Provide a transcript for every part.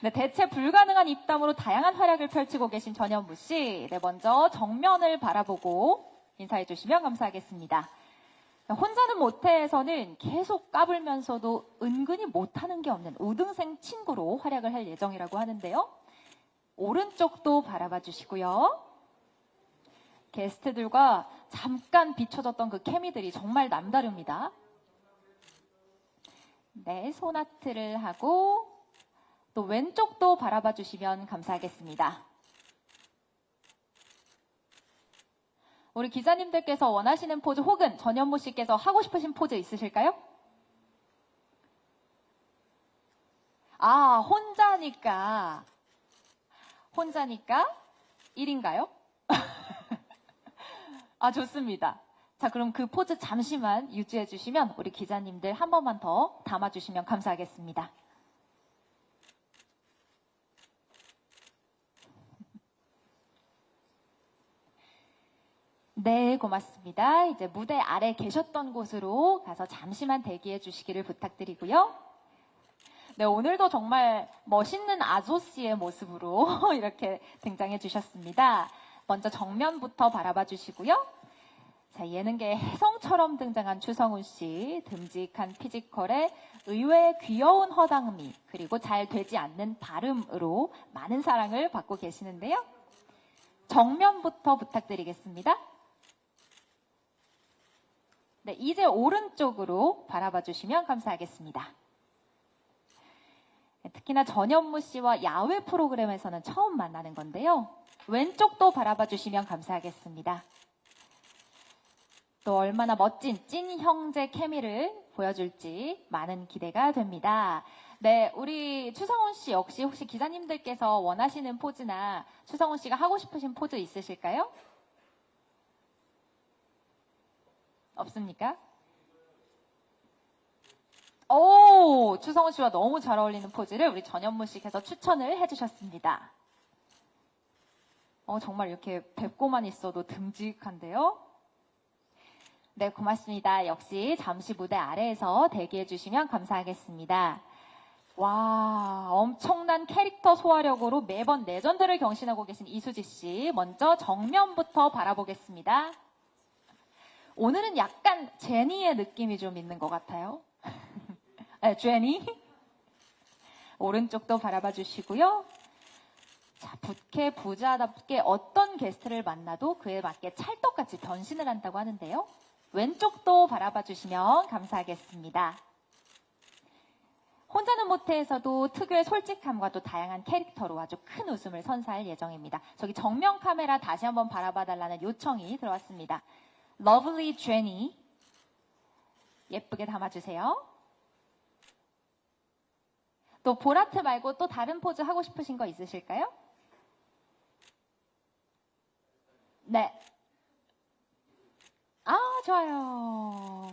네, 대체 불가능한 입담으로 다양한 활약을 펼치고 계신 전현무 씨. 네, 먼저 정면을 바라보고 인사해 주시면 감사하겠습니다. 혼자는 못해에서는 계속 까불면서도 은근히 못하는 게 없는 우등생 친구로 활약을 할 예정이라고 하는데요. 오른쪽도 바라봐 주시고요. 게스트들과 잠깐 비춰졌던 그 케미들이 정말 남다릅니다. 네, 손아트를 하고 또 왼쪽도 바라봐 주시면 감사하겠습니다. 우리 기자님들께서 원하시는 포즈 혹은 전현무 씨께서 하고 싶으신 포즈 있으실까요? 아, 혼자니까 1인가요? 아, 좋습니다. 자, 그럼 그 포즈 잠시만 유지해 주시면 우리 기자님들 한 번만 더 담아 주시면 감사하겠습니다. 네, 고맙습니다. 이제 무대 아래 계셨던 곳으로 가서 잠시만 대기해 주시기를 부탁드리고요. 네, 오늘도 정말 멋있는 아저씨의 모습으로 이렇게 등장해 주셨습니다. 먼저 정면부터 바라봐 주시고요. 자, 예능계의 혜성처럼 등장한 추성훈 씨, 듬직한 피지컬에 의외의 귀여운 허당미, 그리고 잘 되지 않는 발음으로 많은 사랑을 받고 계시는데요. 정면부터 부탁드리겠습니다. 네, 이제 오른쪽으로 바라봐 주시면 감사하겠습니다. 특히나 전현무 씨와 야외 프로그램에서는 처음 만나는 건데요. 왼쪽도 바라봐 주시면 감사하겠습니다. 또 얼마나 멋진 찐 형제 케미를 보여줄지 많은 기대가 됩니다. 네, 우리 추성훈 씨 역시 혹시 기자님들께서 원하시는 포즈나 추성훈 씨가 하고 싶으신 포즈 있으실까요? 없습니까? 오, 추성훈 씨와 너무 잘 어울리는 포즈를 우리 전현무 씨께서 추천을 해주셨습니다. 정말 이렇게 뵙고만 있어도 듬직한데요. 네, 고맙습니다. 역시 잠시 무대 아래에서 대기해 주시면 감사하겠습니다. 와, 엄청난 캐릭터 소화력으로 매번 레전드를 경신하고 계신 이수지 씨. 먼저 정면부터 바라보겠습니다. 오늘은 약간 제니의 느낌이 좀 있는 것 같아요. 네, 제니. 오른쪽도 바라봐 주시고요. 자, 부캐 부자답게 어떤 게스트를 만나도 그에 맞게 찰떡같이 변신을 한다고 하는데요. 왼쪽도 바라봐 주시면 감사하겠습니다. 혼자는 못해에서도 특유의 솔직함과 또 다양한 캐릭터로 아주 큰 웃음을 선사할 예정입니다. 저기 정면 카메라 다시 한번 바라봐 달라는 요청이 들어왔습니다. 러블리 제니, 예쁘게 담아주세요. 또 보라트 말고 또 다른 포즈 하고 싶으신 거 있으실까요? 네. 아, 좋아요.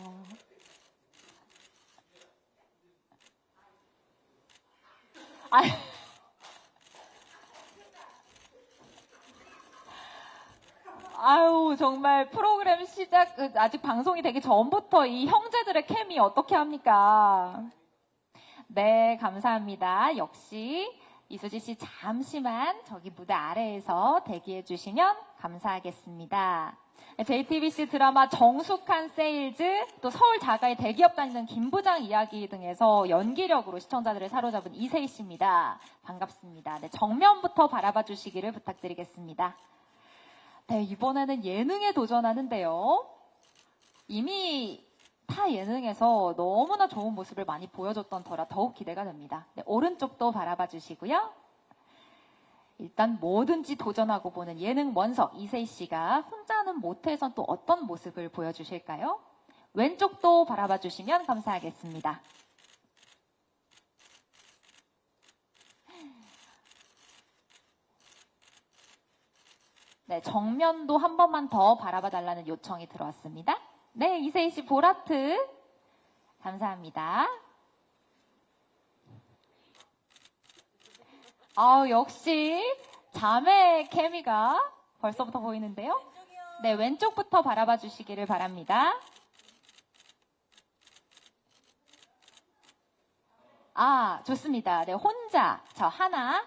아유, 정말 프로그램 시작, 아직 방송이 되기 전부터 이 형제들의 케미 어떻게 합니까? 네, 감사합니다. 역시 이수지 씨 잠시만 저기 무대 아래에서 대기해 주시면 감사하겠습니다. JTBC 드라마 정숙한 세일즈, 또 서울 자가의 대기업 다니는 김부장 이야기 등에서 연기력으로 시청자들을 사로잡은 이세희 씨입니다. 반갑습니다. 네, 정면부터 바라봐 주시기를 부탁드리겠습니다. 네, 이번에는 예능에 도전하는데요. 이미 타 예능에서 너무나 좋은 모습을 많이 보여줬던 터라 더욱 기대가 됩니다. 네, 오른쪽도 바라봐 주시고요. 일단 뭐든지 도전하고 보는 예능 원석 이세희 씨가 혼자는 못해선 또 어떤 모습을 보여주실까요? 왼쪽도 바라봐 주시면 감사하겠습니다. 네, 정면도 한 번만 더 바라봐 달라는 요청이 들어왔습니다. 네, 이세희 씨 보라트 감사합니다. 역시 자매 케미가 벌써부터 보이는데요. 네, 왼쪽부터 바라봐 주시기를 바랍니다. 아, 좋습니다. 네, 혼자 저 하나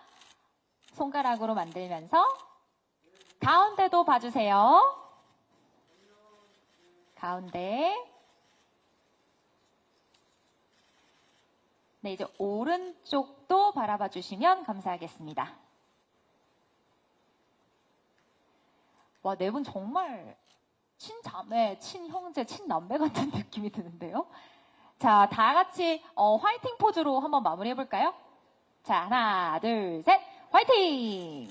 손가락으로 만들면서 가운데도 봐주세요. 가운데. 네, 이제 오른쪽도 바라봐 주시면 감사하겠습니다. 와, 네 분 정말 친자매, 친형제, 친남매 같은 느낌이 드는데요. 자, 다 같이 화이팅 포즈로 한번 마무리해 볼까요? 자, 하나, 둘, 셋, 화이팅!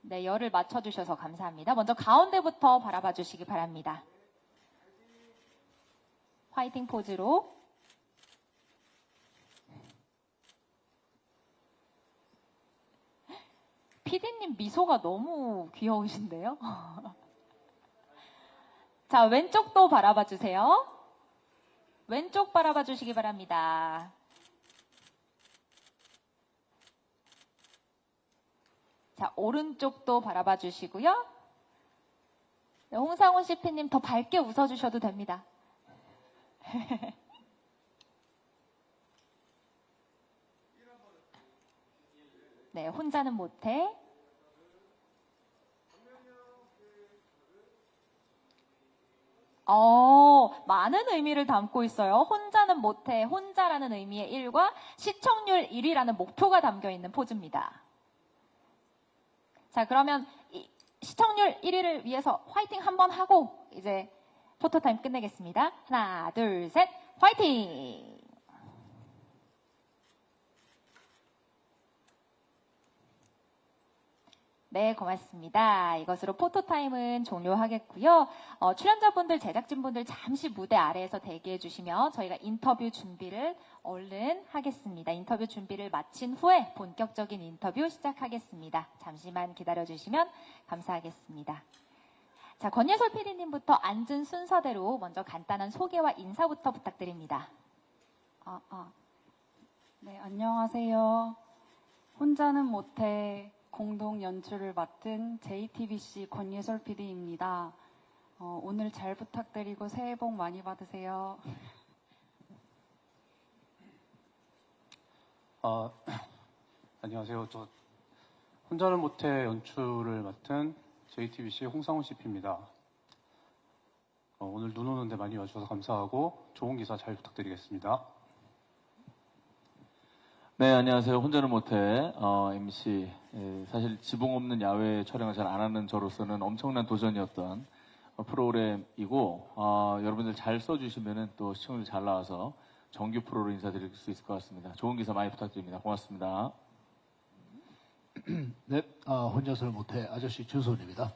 네, 열을 맞춰주셔서 감사합니다. 먼저 가운데부터 바라봐 주시기 바랍니다. 화이팅 포즈로. 피디님 미소가 너무 귀여우신데요? 자, 왼쪽도 바라봐 주세요. 왼쪽 바라봐 주시기 바랍니다. 자, 오른쪽도 바라봐 주시고요. 네, 홍상훈 CP님 더 밝게 웃어주셔도 됩니다. 네, 혼자는 못해. 많은 의미를 담고 있어요. 혼자는 못해, 혼자라는 의미의 1과 시청률 1위라는 목표가 담겨 있는 포즈입니다. 자, 그러면 시청률 1위를 위해서 화이팅 한번 하고 이제 포토타임 끝내겠습니다. 하나, 둘, 셋, 화이팅! 네, 고맙습니다. 이것으로 포토타임은 종료하겠고요. 출연자분들, 제작진분들 잠시 무대 아래에서 대기해 주시면 저희가 인터뷰 준비를 얼른 하겠습니다. 인터뷰 준비를 마친 후에 본격적인 인터뷰 시작하겠습니다. 잠시만 기다려 주시면 감사하겠습니다. 자, 권예솔 PD님부터 앉은 순서대로 먼저 간단한 소개와 인사부터 부탁드립니다. 네, 안녕하세요. 혼자는 못해 공동 연출을 맡은 JTBC 권예솔 PD입니다. 오늘 잘 부탁드리고 새해 복 많이 받으세요. 안녕하세요. 저 혼자는 못해 연출을 맡은 JTBC 홍상훈 CP입니다. 오늘 눈 오는데 많이 와주셔서 감사하고 좋은 기사 잘 부탁드리겠습니다. 네, 안녕하세요. 혼자는 못해 MC. 사실 지붕 없는 야외 촬영을 잘 안 하는 저로서는 엄청난 도전이었던 프로그램이고 여러분들 잘 써주시면 또 시청률 잘 나와서 정규 프로로 인사드릴 수 있을 것 같습니다. 좋은 기사 많이 부탁드립니다. 고맙습니다. 네, 혼자서는 못해 아저씨 주소입니다.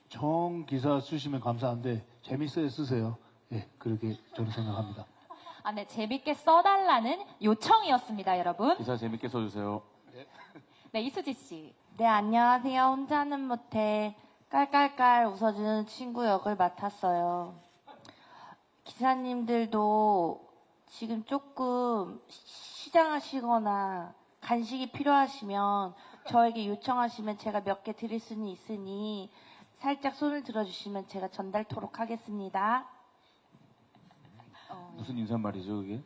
정 기사 쓰시면 감사한데 재밌어야 쓰세요. 예, 그렇게 저는 생각합니다. 네, 재밌게 써달라는 요청이었습니다, 여러분. 기사 재밌게 써주세요. 네, 이수지 씨. 네, 안녕하세요. 혼자는 못해 깔깔깔 웃어주는 친구 역을 맡았어요. 기사님들도 지금 조금 시장하시거나 간식이 필요하시면 저에게 요청하시면 제가 몇 개 드릴 수는 있으니 살짝 손을 들어주시면 제가 전달토록 하겠습니다. 무슨 인사말이죠, 그게?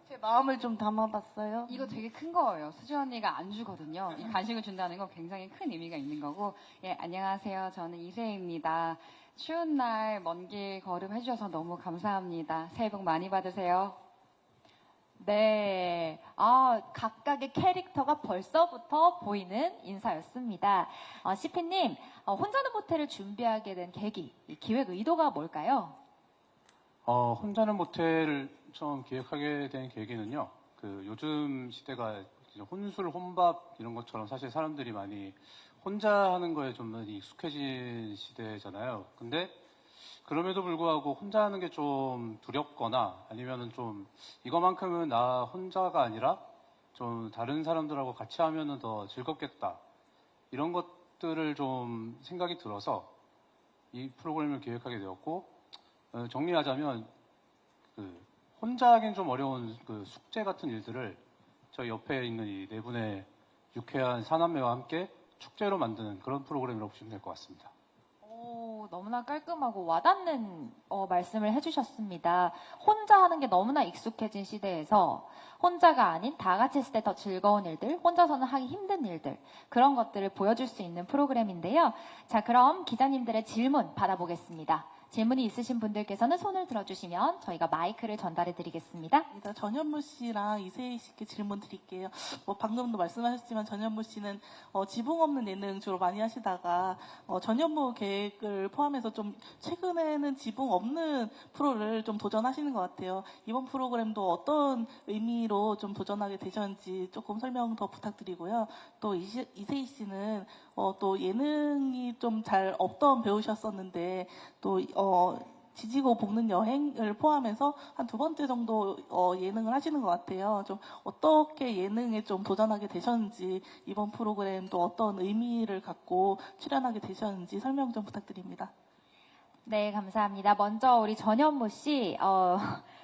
제 마음을 좀 담아봤어요. 이거 되게 큰 거예요. 수지 언니가 안 주거든요. 이 간식을 준다는 건 굉장히 큰 의미가 있는 거고. 예, 안녕하세요. 저는 이세희입니다. 추운 날 먼 길 걸음 해주셔서 너무 감사합니다. 새해 복 많이 받으세요. 네, 각각의 캐릭터가 벌써부터 보이는 인사였습니다. CP님, 혼자는 못해를 준비하게 된 계기, 이 기획 의도가 뭘까요? 혼자는 못해를 처음 기획하게 된 계기는요. 요즘 시대가 이제 혼술, 혼밥 이런 것처럼 사실 사람들이 많이 혼자 하는 거에 좀 많이 익숙해진 시대잖아요. 근데 그럼에도 불구하고 혼자 하는 게 좀 두렵거나 아니면은 좀 이거만큼은 나 혼자가 아니라 좀 다른 사람들하고 같이 하면은 더 즐겁겠다. 이런 것들을 좀 생각이 들어서 이 프로그램을 기획하게 되었고, 정리하자면 혼자 하긴 좀 어려운 숙제 같은 일들을 저희 옆에 있는 이 네 분의 유쾌한 사남매와 함께 축제로 만드는 그런 프로그램이라고 보시면 될 것 같습니다. 너무 너무나 깔끔하고 와닿는 말씀을 해주셨습니다. 혼자 하는 게 너무나 익숙해진 시대에서 혼자가 아닌 다 같이 했을 때 더 즐거운 일들, 혼자서는 하기 힘든 일들, 그런 것들을 보여줄 수 있는 프로그램인데요. 자, 그럼 기자님들의 질문 받아보겠습니다. 질문이 있으신 분들께서는 손을 들어주시면 저희가 마이크를 전달해 드리겠습니다. 전현무 씨랑 이세희 씨께 질문 드릴게요. 방금도 말씀하셨지만 전현무 씨는 지붕 없는 예능 주로 많이 하시다가 전현무 계획을 포함해서 좀 최근에는 지붕 없는 프로를 좀 도전하시는 것 같아요. 이번 프로그램도 어떤 의미로 좀 도전하게 되셨는지 조금 설명 더 부탁드리고요. 또 이세희 씨는 또 예능이 좀 잘 없던 배우셨었는데 또 지지고 볶는 여행을 포함해서 한 2번째 정도 예능을 하시는 것 같아요. 좀 어떻게 예능에 좀 도전하게 되셨는지, 이번 프로그램 또 어떤 의미를 갖고 출연하게 되셨는지 설명 좀 부탁드립니다. 네, 감사합니다. 먼저 우리 전현무 씨,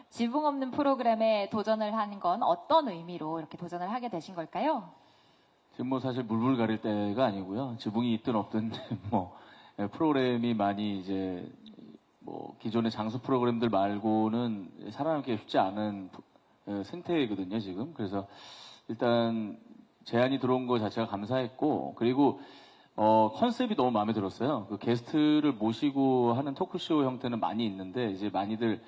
지붕 없는 프로그램에 도전을 하는 건 어떤 의미로 이렇게 도전을 하게 되신 걸까요? 지금 뭐 사실 물불 가릴 때가 아니고요. 지붕이 있든 없든 뭐 프로그램이 많이 이제 뭐 기존의 장수 프로그램들 말고는 살아남기 쉽지 않은 생태거든요, 지금. 그래서 일단 제안이 들어온 거 자체가 감사했고, 그리고 컨셉이 너무 마음에 들었어요. 그 게스트를 모시고 하는 토크쇼 형태는 많이 있는데 이제 많이들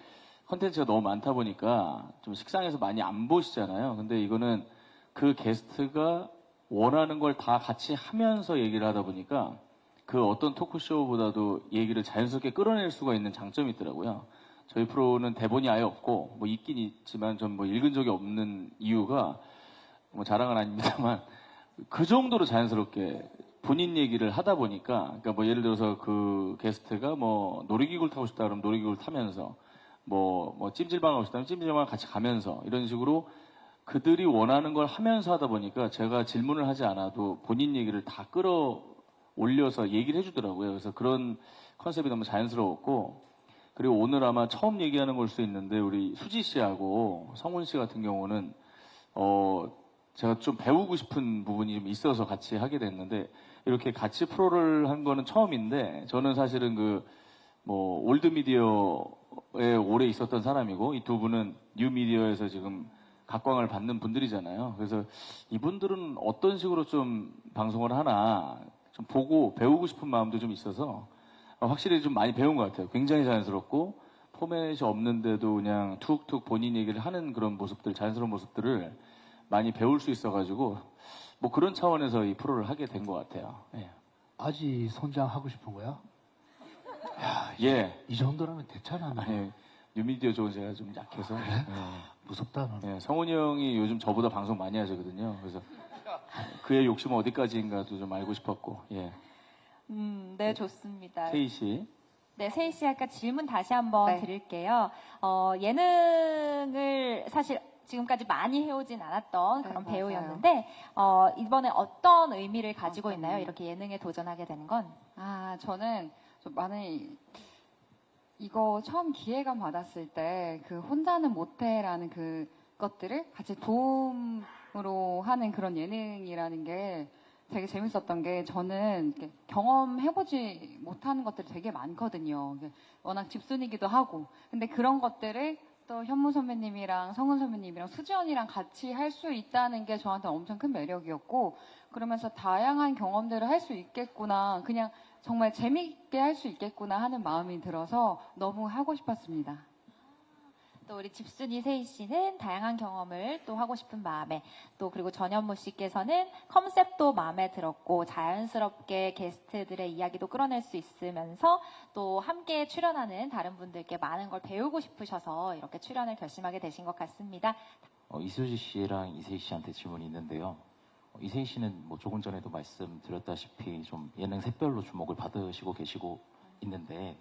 컨텐츠가 너무 많다 보니까 좀 식상해서 많이 안 보시잖아요. 근데 이거는 그 게스트가 원하는 걸 다 같이 하면서 얘기를 하다 보니까 그 어떤 토크쇼보다도 얘기를 자연스럽게 끌어낼 수가 있는 장점이 있더라고요. 저희 프로는 대본이 아예 없고, 뭐 있긴 있지만 전 뭐 읽은 적이 없는 이유가, 뭐 자랑은 아닙니다만, 그 정도로 자연스럽게 본인 얘기를 하다 보니까, 그러니까 뭐 예를 들어서 그 게스트가 뭐 놀이기구를 타고 싶다 그러면 놀이기구를 타면서, 뭐 찜질방 가고 싶다면 찜질방 같이 가면서, 이런 식으로 그들이 원하는 걸 하면서 하다 보니까 제가 질문을 하지 않아도 본인 얘기를 다 끌어올려서 얘기를 해주더라고요. 그래서 그런 컨셉이 너무 자연스러웠고, 그리고 오늘 아마 처음 얘기하는 걸 수 있는데 우리 수지 씨하고 성훈 씨 같은 경우는 제가 좀 배우고 싶은 부분이 좀 있어서 같이 하게 됐는데, 이렇게 같이 프로를 한 거는 처음인데, 저는 사실은 뭐 올드미디어에 오래 있었던 사람이고, 이 두 분은 뉴미디어에서 지금 각광을 받는 분들이잖아요. 그래서 이분들은 어떤 식으로 좀 방송을 하나 좀 보고 배우고 싶은 마음도 좀 있어서 확실히 좀 많이 배운 것 같아요. 굉장히 자연스럽고 포맷이 없는데도 그냥 툭툭 본인 얘기를 하는 그런 모습들, 자연스러운 모습들을 많이 배울 수 있어가지고 뭐 그런 차원에서 이 프로를 하게 된 것 같아요. 예. 아직 선장 하고 싶은 거야? 예. 이 정도라면 됐잖아. 너. 아니, 뉴미디어 쪽은 제가 좀 약해서. 예. 무섭다. 너. 예, 성훈이 형이 요즘 저보다 방송 많이 하시거든요. 그래서 그의 욕심은 어디까지인가도 좀 알고 싶었고. 예. 네, 좋습니다. 세희 씨. 네, 세희 씨 아까 질문 다시 한번 네. 드릴게요. 예능을 사실 지금까지 많이 해오진 않았던 그런 네, 배우였는데 이번에 어떤 의미를 가지고 있나요? 이렇게 예능에 도전하게 되는 건? 저는 좀 많이 이거 처음 기회감 받았을 때 그 혼자는 못해라는 그 것들을 같이 도움으로 하는 그런 예능이라는 게 되게 재밌었던 게, 저는 이렇게 경험해보지 못하는 것들이 되게 많거든요. 워낙 집순이기도 하고. 근데 그런 것들을 또 현무 선배님이랑 성은 선배님이랑 수지 언니랑 같이 할 수 있다는 게 저한테 엄청 큰 매력이었고, 그러면서 다양한 경험들을 할 수 있겠구나, 그냥 정말 재미있게 할 수 있겠구나 하는 마음이 들어서 너무 하고 싶었습니다. 또 우리 집순이 세희 씨는 다양한 경험을 또 하고 싶은 마음에, 또 그리고 전현무 씨께서는 컨셉도 마음에 들었고 자연스럽게 게스트들의 이야기도 끌어낼 수 있으면서 또 함께 출연하는 다른 분들께 많은 걸 배우고 싶으셔서 이렇게 출연을 결심하게 되신 것 같습니다. 이수지 씨랑 이세희 씨한테 질문이 있는데요. 이세희 씨는 뭐 조금 전에도 말씀드렸다시피 좀 예능 샛별로 주목을 받으시고 계시고 있는데,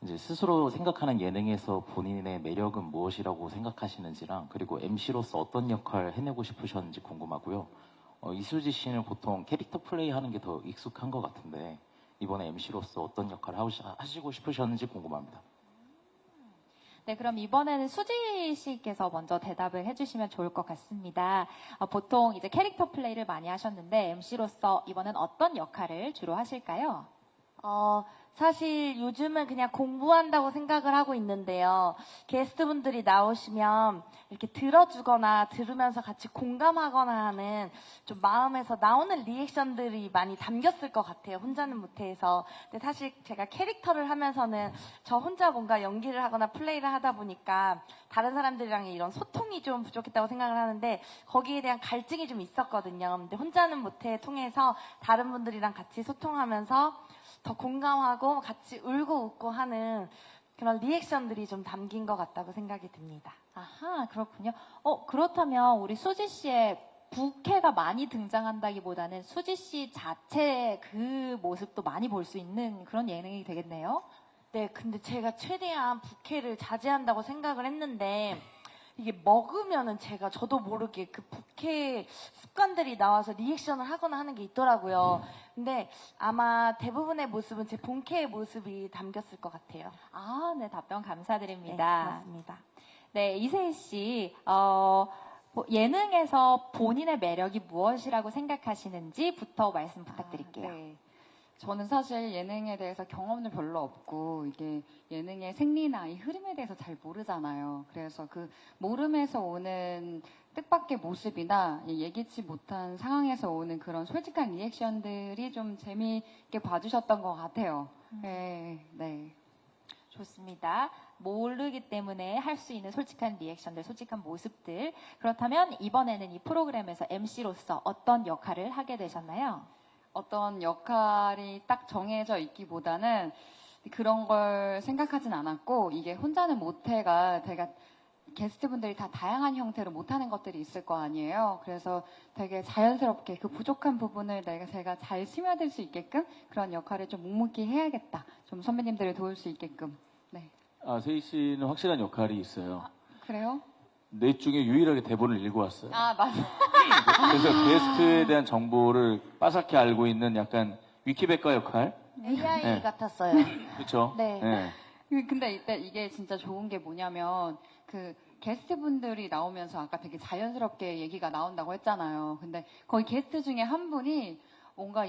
이제 스스로 생각하는 예능에서 본인의 매력은 무엇이라고 생각하시는지랑, 그리고 MC로서 어떤 역할 해내고 싶으셨는지 궁금하고요. 이수지 씨는 보통 캐릭터 플레이 하는 게 더 익숙한 것 같은데, 이번에 MC로서 어떤 역할을 하시고 싶으셨는지 궁금합니다. 네, 그럼 이번에는 수지 씨께서 먼저 대답을 해주시면 좋을 것 같습니다. 보통 이제 캐릭터 플레이를 많이 하셨는데 MC로서 이번엔 어떤 역할을 주로 하실까요? 사실 요즘은 그냥 공부한다고 생각을 하고 있는데요. 게스트분들이 나오시면 이렇게 들어주거나 들으면서 같이 공감하거나 하는 좀 마음에서 나오는 리액션들이 많이 담겼을 것 같아요. 혼자는 못해서. 근데 사실 제가 캐릭터를 하면서는 저 혼자 뭔가 연기를 하거나 플레이를 하다 보니까 다른 사람들이랑 이런 소통이 좀 부족했다고 생각을 하는데 거기에 대한 갈증이 좀 있었거든요. 근데 혼자는 못해 통해서 다른 분들이랑 같이 소통하면서 더 공감하고 같이 울고 웃고 하는 그런 리액션들이 좀 담긴 것 같다고 생각이 듭니다. 아하, 그렇군요. 그렇다면 우리 수지 씨의 부캐가 많이 등장한다기보다는 수지 씨 자체 그 모습도 많이 볼 수 있는 그런 예능이 되겠네요. 네, 근데 제가 최대한 부캐를 자제한다고 생각을 했는데 이게 먹으면은 저도 모르게 그 부캐 습관들이 나와서 리액션을 하거나 하는 게 있더라고요. 근데 아마 대부분의 모습은 제 본캐의 모습이 담겼을 것 같아요. 아, 네, 답변 네, 감사드립니다. 고맙습니다. 네, 이세희 씨, 예능에서 본인의 매력이 무엇이라고 생각하시는지부터 말씀 부탁드릴게요. 네. 저는 사실 예능에 대해서 경험도 별로 없고 이게 예능의 생리나 이 흐름에 대해서 잘 모르잖아요. 그래서 그 모름에서 오는 뜻밖의 모습이나 예기치 못한 상황에서 오는 그런 솔직한 리액션들이 좀 재미있게 봐주셨던 것 같아요. 네, 네. 좋습니다. 모르기 때문에 할 수 있는 솔직한 리액션들, 솔직한 모습들. 그렇다면 이번에는 이 프로그램에서 MC로서 어떤 역할을 하게 되셨나요? 어떤 역할이 딱 정해져 있기보다는 그런 걸 생각하진 않았고 이게 혼자는 못해가 제가 게스트분들이 다 다양한 형태로 못하는 것들이 있을 거 아니에요. 그래서 되게 자연스럽게 그 부족한 부분을 제가 잘 스며들 수 있게끔 그런 역할을 좀 묵묵히 해야겠다. 좀 선배님들을 도울 수 있게끔. 네. 세희 씨는 확실한 역할이 있어요. 그래요? 넷 중에 유일하게 대본을 읽고 왔어요. 아, 맞아. 그래서 게스트에 대한 정보를 빠삭히 알고 있는 약간 위키백과 역할? AI 네. 같았어요. 그렇죠? 네. 근데 이게 진짜 좋은 게 뭐냐면 그 게스트분들이 나오면서 아까 되게 자연스럽게 얘기가 나온다고 했잖아요. 근데 거기 게스트 중에 한 분이 뭔가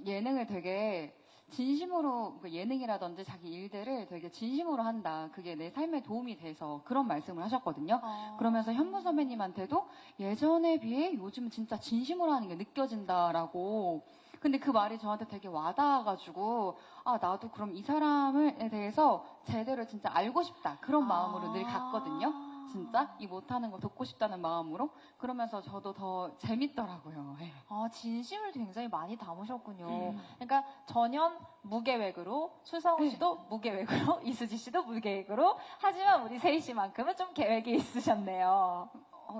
예능을 되게 진심으로 그 예능이라든지 자기 일들을 되게 진심으로 한다. 그게 내 삶에 도움이 돼서 그런 말씀을 하셨거든요. 그러면서 현무 선배님한테도 예전에 비해 요즘은 진짜 진심으로 하는 게 느껴진다라고. 근데 그 말이 저한테 되게 와닿아가지고 나도 그럼 이 사람에 대해서 제대로 진짜 알고 싶다. 그런 마음으로 늘 갔거든요. 진짜 이 못하는 거 돕고 싶다는 마음으로. 그러면서 저도 더 재밌더라고요. 네. 진심을 굉장히 많이 담으셨군요. 그러니까 전현 무계획으로, 추성훈 씨도 무계획으로, 이수지 씨도 무계획으로, 하지만 우리 세희 씨만큼은 좀 계획이 있으셨네요.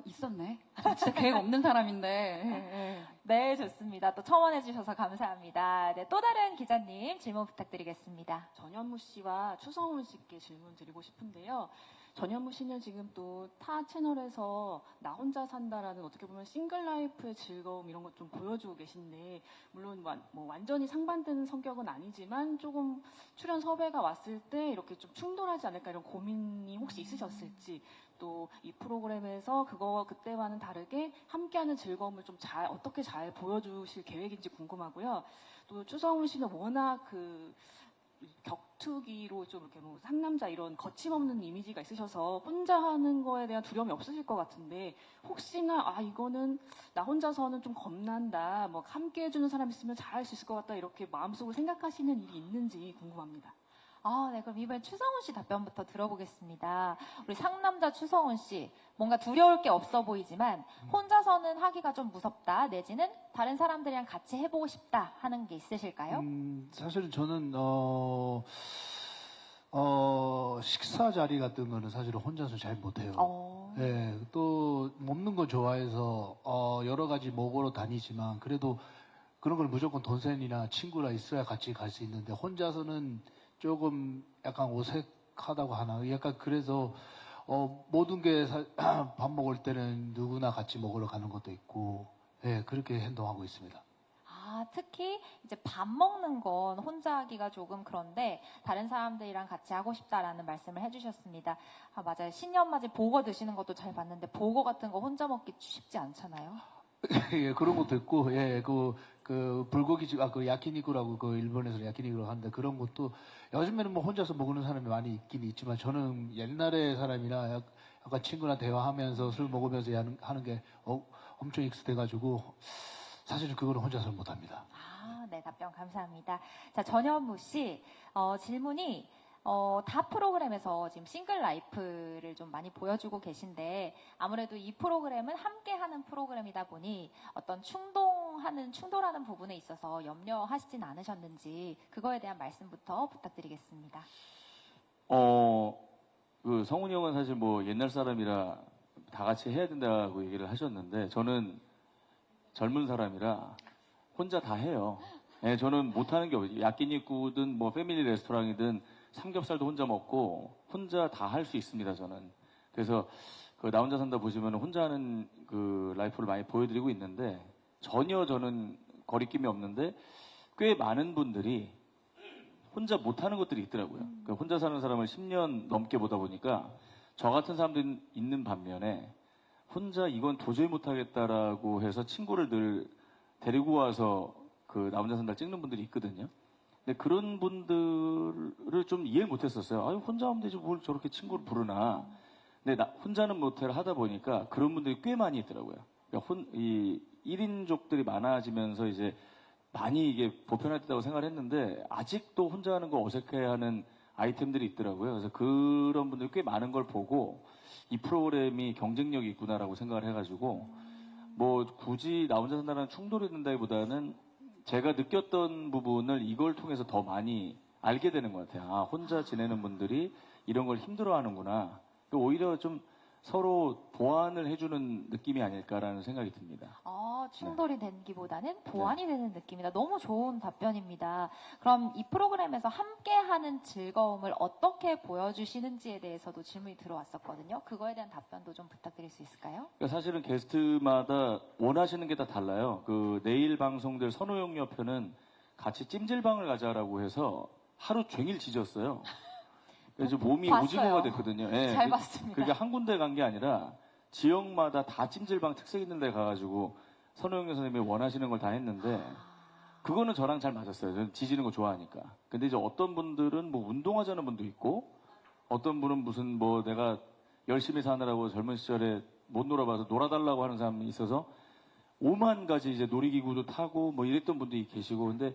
있었네. 저 진짜 계획 없는 사람인데. 네, 좋습니다. 또 첨언해 주셔서 감사합니다. 네, 또 다른 기자님 질문 부탁드리겠습니다. 전현무 씨와 추성훈 씨께 질문 드리고 싶은데요. 전현무 씨는 지금 또 타 채널에서 나 혼자 산다라는 어떻게 보면 싱글 라이프의 즐거움 이런 것 좀 보여주고 계신데 물론 완전히 상반되는 성격은 아니지만 조금 출연 섭외가 왔을 때 이렇게 좀 충돌하지 않을까 이런 고민이 혹시 있으셨을지 또 이 프로그램에서 그때와는 다르게 함께하는 즐거움을 좀 어떻게 잘 보여주실 계획인지 궁금하고요. 또 추성훈 씨는 워낙 격투기로 좀 이렇게 상남자 이런 거침없는 이미지가 있으셔서 혼자 하는 거에 대한 두려움이 없으실 것 같은데 혹시나 이거는 나 혼자서는 좀 겁난다 함께 해주는 사람 있으면 잘할 수 있을 것 같다 이렇게 마음속으로 생각하시는 일이 있는지 궁금합니다. 네, 그럼 이번엔 추성훈 씨 답변부터 들어보겠습니다. 우리 상남자 추성훈 씨, 뭔가 두려울 게 없어 보이지만 혼자서는 하기가 좀 무섭다, 내지는 다른 사람들이랑 같이 해보고 싶다 하는 게 있으실까요? 사실은 저는 식사 자리 같은 거는 사실은 혼자서 잘 못해요. 예, 또 먹는 거 좋아해서 여러 가지 먹으러 다니지만 그래도 그런 걸 무조건 동생이나 친구랑 있어야 같이 갈 수 있는데 혼자서는 조금 약간 어색하다고 하나. 약간 그래서 모든 게 밥 먹을 때는 누구나 같이 먹으러 가는 것도 있고, 예, 그렇게 행동하고 있습니다. 특히 이제 밥 먹는 건 혼자 하기가 조금 그런데 다른 사람들이랑 같이 하고 싶다라는 말씀을 해주셨습니다. 맞아요. 신년맞이 보거 드시는 것도 잘 봤는데 보거 같은 거 혼자 먹기 쉽지 않잖아요. 예, 그런 것도 있고, 예, 그 불고기집, 그 야키니쿠라고 그 일본에서 야키니쿠라고 하는데 그런 것도 요즘에는 뭐 혼자서 먹는 사람이 많이 있긴 있지만 저는 옛날에 사람이나 약간 친구랑 대화하면서 술 먹으면서 하는 게 엄청 익숙해가지고 사실은 그거는 혼자서 못합니다. 네, 답변 감사합니다. 자, 전현무 씨, 질문이, 다 프로그램에서 지금 싱글 라이프를 좀 많이 보여주고 계신데, 아무래도 이 프로그램은 함께 하는 프로그램이다 보니, 어떤 충돌하는 부분에 있어서 염려하시진 않으셨는지, 그거에 대한 말씀부터 부탁드리겠습니다. 그 성훈이 형은 사실 뭐 옛날 사람이라 다 같이 해야 된다고 얘기를 하셨는데, 저는 젊은 사람이라 혼자 다 해요. 예, 저는 못하는 게 없어요. 야끼니쿠든 뭐 패밀리 레스토랑이든 삼겹살도 혼자 먹고 혼자 다 할 수 있습니다, 저는. 그래서 그 나 혼자 산다 보시면 혼자 하는 그 라이프를 많이 보여드리고 있는데 전혀 저는 거리낌이 없는데 꽤 많은 분들이 혼자 못하는 것들이 있더라고요. 그러니까 혼자 사는 사람을 10년 넘게 보다 보니까 저 같은 사람들이 있는 반면에 혼자 이건 도저히 못하겠다라고 해서 친구를 늘 데리고 와서 그 나 혼자 산다 찍는 분들이 있거든요. 근데 그런 분들을 좀 이해를 못했었어요. 아유, 혼자 하면 되지 뭘 저렇게 친구를 부르나. 근데 혼자는 못해를 하다 보니까 그런 분들이 꽤 많이 있더라고요. 그러니까 이 1인족들이 많아지면서 이제 많이 이게 보편화됐다고 생각을 했는데 아직도 혼자 하는 거 어색해하는 아이템들이 있더라고요. 그래서 그런 분들이 꽤 많은 걸 보고 이 프로그램이 경쟁력이 있구나라고 생각을 해가지고 뭐 굳이 나 혼자 산다는 충돌이 된다기보다는 제가 느꼈던 부분을 이걸 통해서 더 많이 알게 되는 것 같아요. 아, 혼자 지내는 분들이 이런 걸 힘들어하는구나. 오히려 좀 서로 보완을 해주는 느낌이 아닐까라는 생각이 듭니다. 충돌이 된기보다는 보완이 되는 느낌이다. 너무 좋은 답변입니다. 그럼 이 프로그램에서 함께하는 즐거움을 어떻게 보여주시는지에 대해서도 질문이 들어왔었거든요. 그거에 대한 답변도 좀 부탁드릴 수 있을까요? 그러니까 사실은 게스트마다 원하시는 게 다 달라요. 그 내일 방송될 선호용 편은 같이 찜질방을 가자라고 해서 하루 종일 지졌어요. 그래서 몸이 봤어요. 오징어가 됐거든요. 예, 잘 봤습니다. 그게 한 군데 간 게 아니라 지역마다 다 찜질방 특색 있는 데 가가지고 선호영 선생님이 원하시는 걸 다 했는데 그거는 저랑 잘 맞았어요. 저는 지지는 거 좋아하니까. 근데 이제 어떤 분들은 뭐 운동하자는 분도 있고 어떤 분은 무슨 뭐 내가 열심히 사느라고 젊은 시절에 못 놀아봐서 놀아달라고 하는 사람이 있어서 5만 가지 이제 놀이기구도 타고 뭐 이랬던 분들이 계시고 근데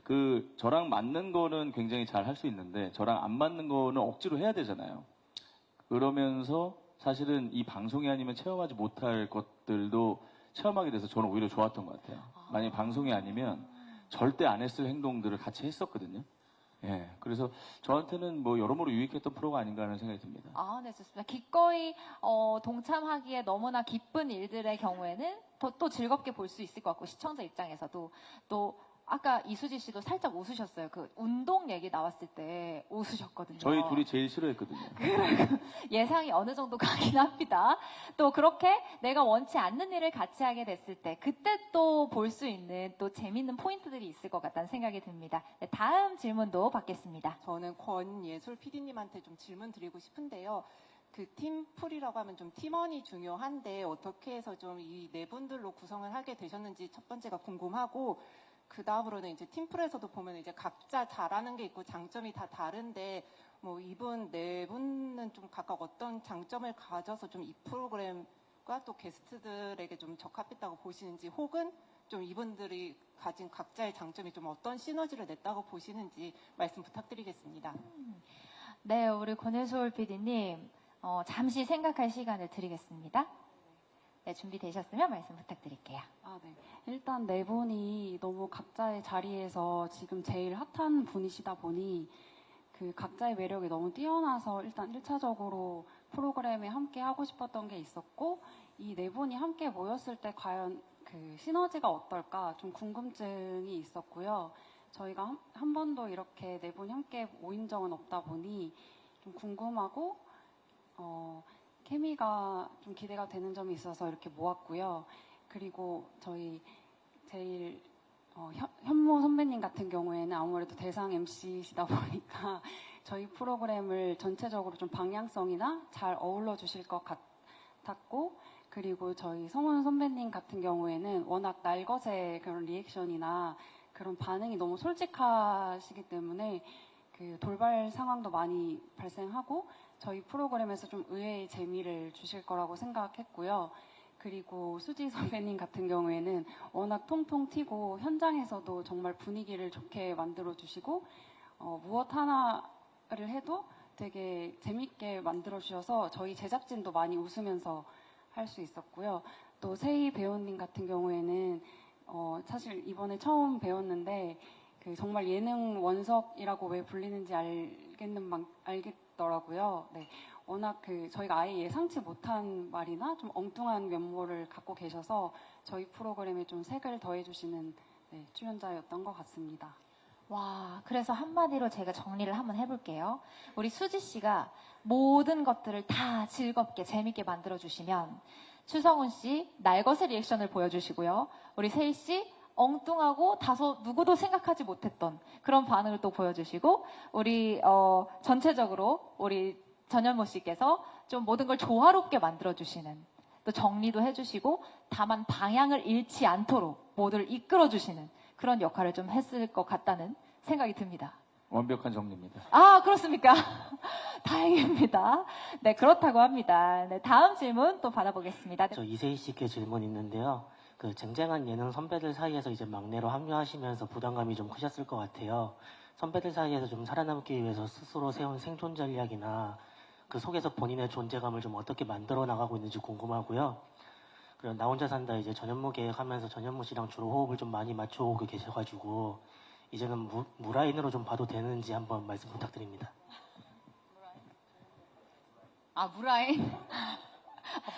그 저랑 맞는 거는 굉장히 잘 할 수 있는데 저랑 안 맞는 거는 억지로 해야 되잖아요. 그러면서 사실은 이 방송이 아니면 체험하지 못할 것들도 체험하게 돼서 저는 오히려 좋았던 것 같아요. 만약에 방송이 아니면 절대 안 했을 행동들을 같이 했었거든요. 예, 그래서 저한테는 뭐 여러모로 유익했던 프로가 아닌가 하는 생각이 듭니다. 네, 좋습니다. 기꺼이 동참하기에 너무나 기쁜 일들의 경우에는 또 즐겁게 볼 수 있을 것 같고 시청자 입장에서도 또 아까 이수지 씨도 살짝 웃으셨어요. 그 운동 얘기 나왔을 때 웃으셨거든요. 저희 둘이 제일 싫어했거든요. 예상이 어느 정도 가긴 합니다. 또 그렇게 내가 원치 않는 일을 같이 하게 됐을 때 그때 또 볼 수 있는 또 재밌는 포인트들이 있을 것 같다는 생각이 듭니다. 네, 다음 질문도 받겠습니다. 저는 권예술 PD님한테 좀 질문 드리고 싶은데요. 그 팀풀이라고 하면 좀 팀원이 중요한데 어떻게 해서 좀 이 네 분들로 구성을 하게 되셨는지 첫 번째가 궁금하고 그 다음으로는 이제 팀풀에서도 보면 이제 각자 잘하는 게 있고 장점이 다 다른데 뭐 이분 네 분은 좀 각각 어떤 장점을 가져서 좀 이 프로그램과 또 게스트들에게 좀 적합했다고 보시는지 혹은 좀 이분들이 가진 각자의 장점이 좀 어떤 시너지를 냈다고 보시는지 말씀 부탁드리겠습니다. 네, 우리 권혜솔 PD님 잠시 생각할 시간을 드리겠습니다. 네, 준비되셨으면 말씀 부탁드릴게요. 네. 일단 네 분이 너무 각자의 자리에서 지금 제일 핫한 분이시다 보니 그 각자의 매력이 너무 뛰어나서 일단 1차적으로 프로그램에 함께 하고 싶었던 게 있었고 이 네 분이 함께 모였을 때 과연 그 시너지가 어떨까 좀 궁금증이 있었고요. 저희가 한 번도 이렇게 네 분이 함께 모인 적은 없다 보니 좀 궁금하고 케미가 좀 기대가 되는 점이 있어서 이렇게 모았고요. 그리고 저희 제일 현모 선배님 같은 경우에는 아무래도 대상 MC시다 보니까 저희 프로그램을 전체적으로 좀 방향성이나 잘 어울러 주실 것 같았고 그리고 저희 성훈 선배님 같은 경우에는 워낙 날것의 그런 리액션이나 그런 반응이 너무 솔직하시기 때문에 그 돌발 상황도 많이 발생하고 저희 프로그램에서 좀 의외의 재미를 주실 거라고 생각했고요. 그리고 수지 선배님 같은 경우에는 워낙 통통 튀고 현장에서도 정말 분위기를 좋게 만들어 주시고 무엇 하나를 해도 되게 재밌게 만들어 주셔서 저희 제작진도 많이 웃으면서 할 수 있었고요. 또 세희 배우님 같은 경우에는 사실 이번에 처음 배웠는데 그 정말 예능 원석이라고 왜 불리는지 알겠더라고요. 네. 워낙 저희가 아예 예상치 못한 말이나 좀 엉뚱한 면모를 갖고 계셔서 저희 프로그램에 좀 색을 더해주시는 출연자였던 것 같습니다. 와, 그래서 한마디로 제가 정리를 한번 해볼게요. 우리 수지 씨가 모든 것들을 다 즐겁게 재밌게 만들어주시면 추성훈 씨 날것의 리액션을 보여주시고요. 우리 세희 씨 엉뚱하고 다소 누구도 생각하지 못했던 그런 반응을 또 보여주시고 우리 전체적으로 우리 전현무 씨께서 좀 모든 걸 조화롭게 만들어주시는 또 정리도 해주시고 다만 방향을 잃지 않도록 모두를 이끌어주시는 그런 역할을 좀 했을 것 같다는 생각이 듭니다. 완벽한 정리입니다. 아, 그렇습니까? 다행입니다. 네, 그렇다고 합니다. 네, 다음 질문 또 받아보겠습니다. 저 이세희 씨께 질문 있는데요. 그 쟁쟁한 예능 선배들 사이에서 이제 막내로 합류하시면서 부담감이 좀 크셨을 것 같아요. 선배들 사이에서 좀 살아남기 위해서 스스로 세운 생존 전략이나 그 속에서 본인의 존재감을 좀 어떻게 만들어 나가고 있는지 궁금하고요. 그리고 나 혼자 산다 이제 전현무 계획하면서 전현무 씨랑 주로 호흡을 좀 많이 맞춰오고 계셔가지고 이제는 무라인으로 좀 봐도 되는지 한번 말씀 부탁드립니다. 아, 무라인?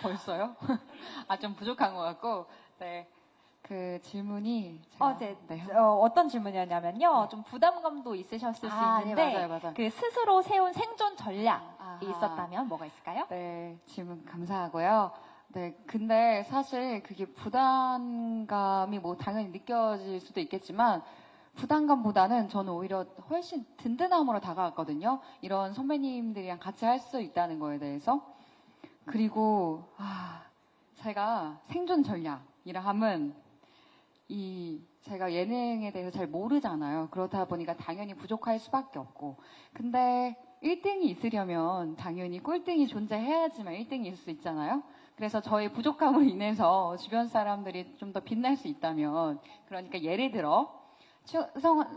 벌써요? 좀 부족한 것 같고, 네. 그 질문이. 어떤 질문이었냐면요. 좀 부담감도 있으셨을 수 있는데, 네, 맞아요. 그 스스로 세운 생존 전략이 아하. 있었다면 뭐가 있을까요? 네, 질문 감사하고요. 네, 근데 사실 그게 부담감이 뭐 당연히 느껴질 수도 있겠지만, 부담감보다는 저는 오히려 훨씬 든든함으로 다가왔거든요. 이런 선배님들이랑 같이 할 수 있다는 거에 대해서. 그리고 제가 생존 전략이라 하면 제가 예능에 대해서 잘 모르잖아요. 그렇다 보니까 당연히 부족할 수밖에 없고. 근데 1등이 있으려면 당연히 꼴등이 존재해야지만 1등이 있을 수 있잖아요. 그래서 저의 부족함으로 인해서 주변 사람들이 좀 더 빛날 수 있다면, 그러니까 예를 들어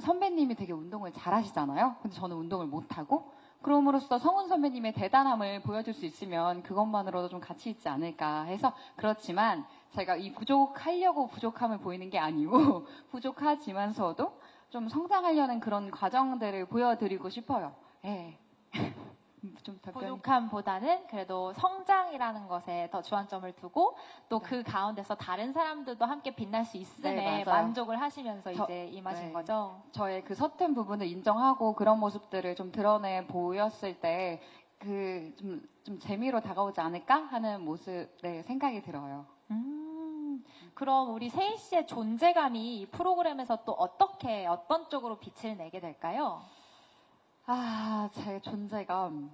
선배님이 되게 운동을 잘 하시잖아요. 근데 저는 운동을 못하고, 그럼으로써 성훈 선배님의 대단함을 보여줄 수 있으면 그것만으로도 좀 가치 있지 않을까 해서. 그렇지만 제가 이 부족하려고 부족함을 보이는 게 아니고 부족하지만서도 좀 성장하려는 그런 과정들을 보여드리고 싶어요. 네. 좀 답변이. 부족함보다는 그래도 성장이라는 것에 더 주안점을 두고 또 그 가운데서 다른 사람들도 함께 빛날 수 있음에 네, 맞아요. 만족을 하시면서 이제 임하신 네. 거죠. 저의 그 서툰 부분을 인정하고 그런 모습들을 좀 드러내 보였을 때 좀 재미로 다가오지 않을까 하는 생각이 들어요. 그럼 우리 세희 씨의 존재감이 이 프로그램에서 또 어떤 쪽으로 빛을 내게 될까요? 제 존재감.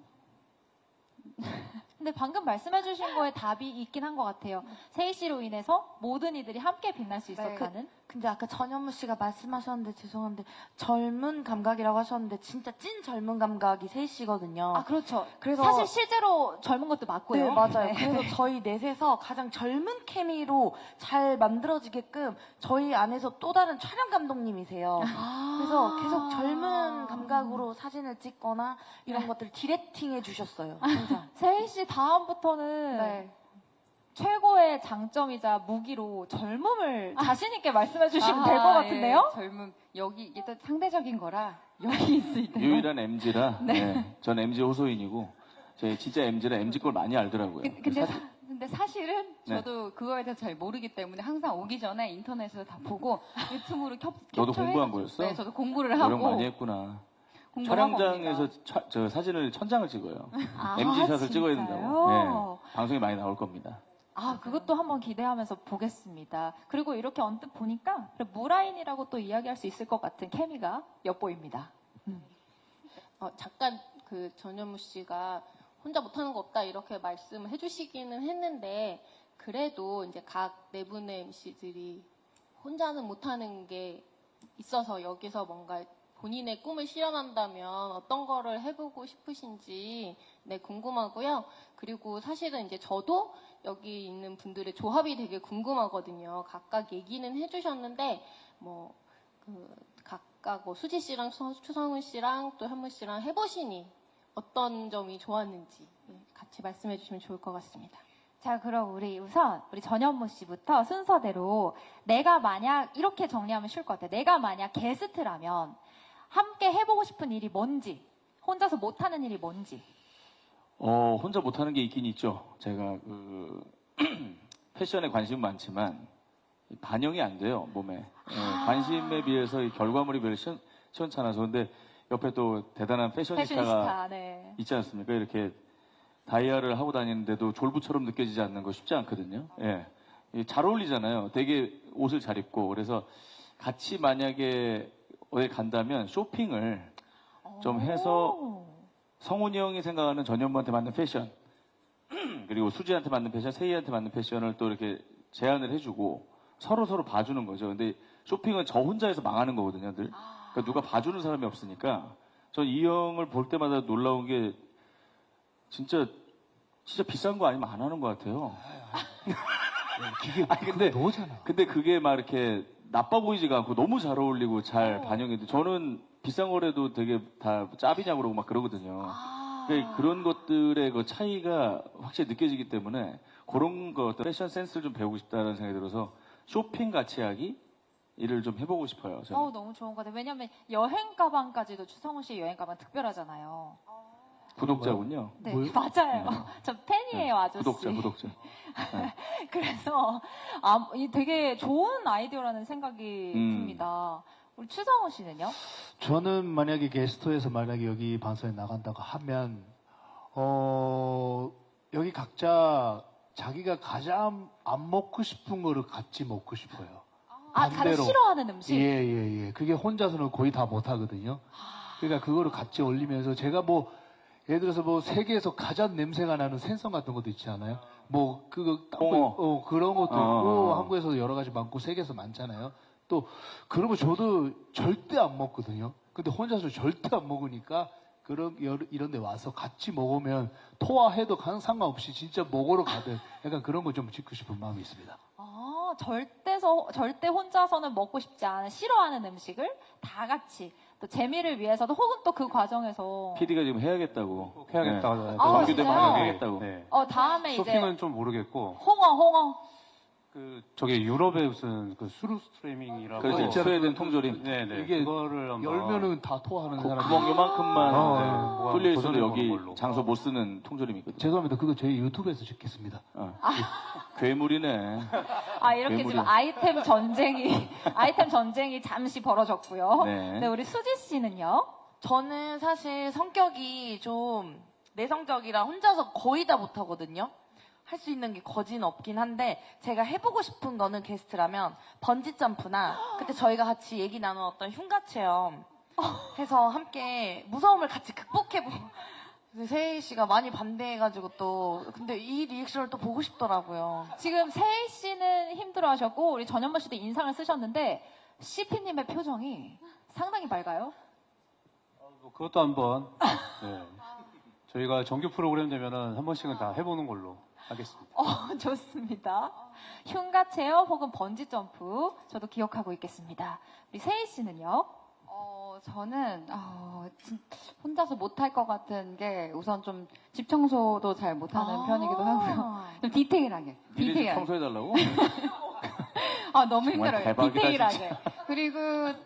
근데 방금 말씀해주신 거에 답이 있긴 한 것 같아요. 세희 씨로 인해서 모든 이들이 함께 빛날 수 있었다는. 근데 아까 전현무 씨가 말씀하셨는데 죄송한데 젊은 감각이라고 하셨는데 진짜 찐 젊은 감각이 세희 씨거든요. 아, 그렇죠. 그래서 사실 실제로 젊은 것도 맞고요. 네, 맞아요. 네. 그래서 저희 넷에서 가장 젊은 케미로 잘 만들어지게끔 저희 안에서 또 다른 촬영 감독님이세요. 그래서 계속 젊은 감각으로 사진을 찍거나 이런 것들을 디렉팅해 주셨어요. 항상. 세희 씨 다음부터는 최고의 장점이자 무기로 젊음을 자신 있게 말씀해 주시면 될 것 같은데요? 젊음. 여기 이게 또 상대적인 거라 여기 있을 때. 유일한 MZ라. 네. 전 MZ 호소인이고 제 진짜 MZ라 MZ 걸 많이 알더라고요. 근데 사실은 저도 그거에 대해서 잘 모르기 때문에 항상 오기 전에 인터넷에서 다 보고 유튜브로 너도 공부한 거였어? 네, 저도 공부를 노력 하고. 많이 했구나. 공부를 하고 촬영장에서 옵니다. 저 사진을 천장을 찍어요. 아, MZ 샷을 찍어야 진짜요? 된다고. 네. 방송에 많이 나올 겁니다. 그것도 한번 기대하면서 보겠습니다. 그리고 이렇게 언뜻 보니까 무라인이라고 또 이야기할 수 있을 것 같은 케미가 엿보입니다. 잠깐 그 전현무 씨가 혼자 못하는 거 없다 이렇게 말씀을 해주시기는 했는데 그래도 이제 각 내분의 MC들이 혼자는 못하는 게 있어서 여기서 뭔가 본인의 꿈을 실현한다면 어떤 거를 해보고 싶으신지 네, 궁금하고요. 그리고 사실은 이제 저도 여기 있는 분들의 조합이 되게 궁금하거든요. 각각 얘기는 해주셨는데 각각 수지 씨랑 추성훈 씨랑 또 현무 씨랑 해보시니 어떤 점이 좋았는지 같이 말씀해 주시면 좋을 것 같습니다. 자, 그럼 우선 우리 전현무 씨부터 순서대로 내가 만약 이렇게 정리하면 쉬울 것 같아요. 내가 만약 게스트라면 함께 해보고 싶은 일이 뭔지, 혼자서 못하는 일이 뭔지. 혼자 못하는 게 있긴 있죠. 제가 패션에 관심은 많지만 반영이 안 돼요, 몸에. 관심에 비해서 이 결과물이 별로 시원찮아서. 근데 옆에 또 대단한 패셔니스타가 네. 있지 않습니까? 이렇게 다이아를 하고 다니는데도 졸부처럼 느껴지지 않는 거 쉽지 않거든요. 예. 잘 어울리잖아요. 되게 옷을 잘 입고. 그래서 같이 만약에 어디 간다면 쇼핑을 좀 해서 성훈이 형이 생각하는 전현무한테 맞는 패션, 그리고 수지한테 맞는 패션, 세희한테 맞는 패션을 또 이렇게 제안을 해주고 서로 봐주는 거죠. 근데 쇼핑은 저 혼자 해서 망하는 거거든요, 늘. 그러니까 누가 봐주는 사람이 없으니까. 전 이 형을 볼 때마다 놀라운 게 진짜 비싼 거 아니면 안 하는 것 같아요. 기계 근데 너잖아. 근데 그게 막 이렇게 나빠 보이지가 않고 너무 잘 어울리고 잘 반영이 돼. 저는 비싼 거라도 되게 다 짭이냐 그러고 막 그러거든요. 그런 것들의 그 차이가 확실히 느껴지기 때문에 그런 거 패션 센스를 좀 배우고 싶다는 생각이 들어서 쇼핑 같이 하기 일을 좀 해보고 싶어요. 저는. 너무 좋은 것 같아요. 왜냐면 여행 가방까지도 추성훈 씨의 여행 가방 특별하잖아요. 구독자군요. 네, 뭐요? 맞아요. 저 팬이에요, 아저씨. 구독자. 네. 그래서 되게 좋은 아이디어라는 생각이 듭니다. 우리 추성훈 씨는요? 저는 만약에 게스트에서 만약에 여기 방송에 나간다고 하면 여기 각자 자기가 가장 안 먹고 싶은 거를 같이 먹고 싶어요. 가장 반대로. 싫어하는 음식? 예. 그게 혼자서는 거의 다 못 하거든요. 그러니까 그거를 같이 올리면서 제가 예를 들어서 세계에서 가장 냄새가 나는 생선 같은 것도 있지 않아요? 그런 것도 있고 한국에서 여러 가지 많고 세계에서 많잖아요. 또 그런 거 저도 절대 안 먹거든요. 근데 혼자서 절대 안 먹으니까 이런 데 와서 같이 먹으면 토화해도 상관없이 진짜 먹으러 가든 약간 그런 거 좀 짓고 싶은 마음이 있습니다. 절대 혼자서는 먹고 싶지 않은 싫어하는 음식을 다 같이 또 재미를 위해서도 혹은 또 그 과정에서 PD가 지금 해야겠다고. 꼭 해야겠다고. 네. 아, 정규 진짜요? 되면 해야겠다고. 네. 다음에 이제 쇼핑은 좀 모르겠고 홍어 저게 유럽의 무슨 수루 스트리밍이라고. 그렇죠. 스웨덴 통조림. 네네. 이게 그거를 한번 열면은 다 토하는 사람. 구멍 요만큼만 뚫려 있어도 도전해보는 여기 걸로. 장소 못 쓰는 통조림이 있거든요. 죄송합니다. 그거 저희 유튜브에서 찍겠습니다. 괴물이네. 이렇게 괴물이야. 지금 아이템 전쟁이 잠시 벌어졌고요. 네. 네, 우리 수지 씨는요? 저는 사실 성격이 좀 내성적이라 혼자서 거의 다 못하거든요. 할 수 있는 게 거진 없긴 한데 제가 해보고 싶은 거는 게스트라면 번지 점프나 그때 저희가 같이 얘기 나누었던 흉가 체험 해서 함께 무서움을 같이 극복해보고 세희 씨가 많이 반대해가지고 또 근데 이 리액션을 또 보고 싶더라고요. 지금 세희 씨는 힘들어하셨고 우리 전현무 씨도 인상을 쓰셨는데 CP님의 표정이 상당히 밝아요. 그것도 한번 저희가 정규 프로그램 되면은 한 번씩은 다 해보는 걸로 하겠습니다. 좋습니다. 흉가 체험 혹은 번지 점프 저도 기억하고 있겠습니다. 우리 세희 씨는요? 저는 혼자서 못할 것 같은 게 우선 좀 집 청소도 잘 못하는 편이기도 하고요. 좀 디테일하게. 미리 청소해달라고? 너무 정말 힘들어요. 대박이다, 디테일하게. 그리고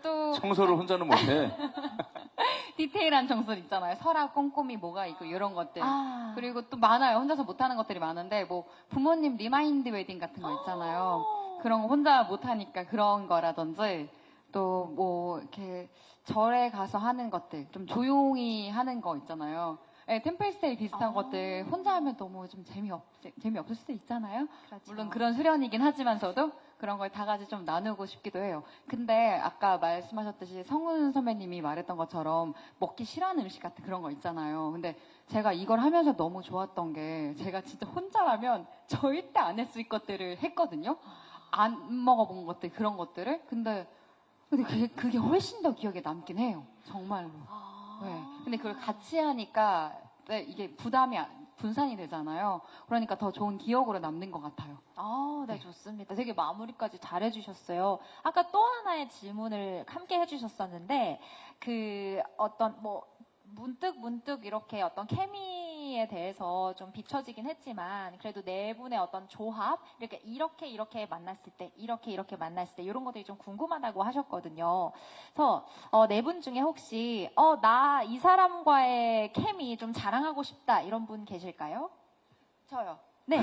또 청소를 혼자는 못해. 디테일한 청소 있잖아요. 서랍 꼼꼼히 뭐가 있고 이런 것들. 그리고 또 많아요. 혼자서 못하는 것들이 많은데 부모님 리마인드 웨딩 같은 거 있잖아요. 그런 거 혼자 못하니까 그런 거라든지 또 이렇게 절에 가서 하는 것들 좀 조용히 하는 거 있잖아요. 템플스테이 비슷한 것들 혼자 하면 너무 좀 재미없을 수도 있잖아요. 그렇죠. 물론 그런 수련이긴 하지만서도 그런 걸 다 같이 좀 나누고 싶기도 해요. 근데 아까 말씀하셨듯이 성훈 선배님이 말했던 것처럼 먹기 싫어하는 음식 같은 그런 거 있잖아요. 근데 제가 이걸 하면서 너무 좋았던 게 제가 진짜 혼자라면 절대 안 했을 것들을 했거든요. 안 먹어본 것들, 그런 것들을. 근데 그게 훨씬 더 기억에 남긴 해요. 정말로. 네. 근데 그걸 같이 하니까 이게 분산이 되잖아요. 그러니까 더 좋은 기억으로 남는 것 같아요. 네, 좋습니다. 되게 마무리까지 잘 해주셨어요. 아까 또 하나의 질문을 함께 해주셨었는데, 문득 이렇게 어떤 케미에 대해서 좀 비춰지긴 했지만, 그래도 네 분의 어떤 조합, 이렇게 만났을 때, 이렇게 만났을 때, 이런 것들이 좀 궁금하다고 하셨거든요. 그래서, 네 분 중에 혹시, 나 이 사람과의 케미 좀 자랑하고 싶다, 이런 분 계실까요? 저요. 네,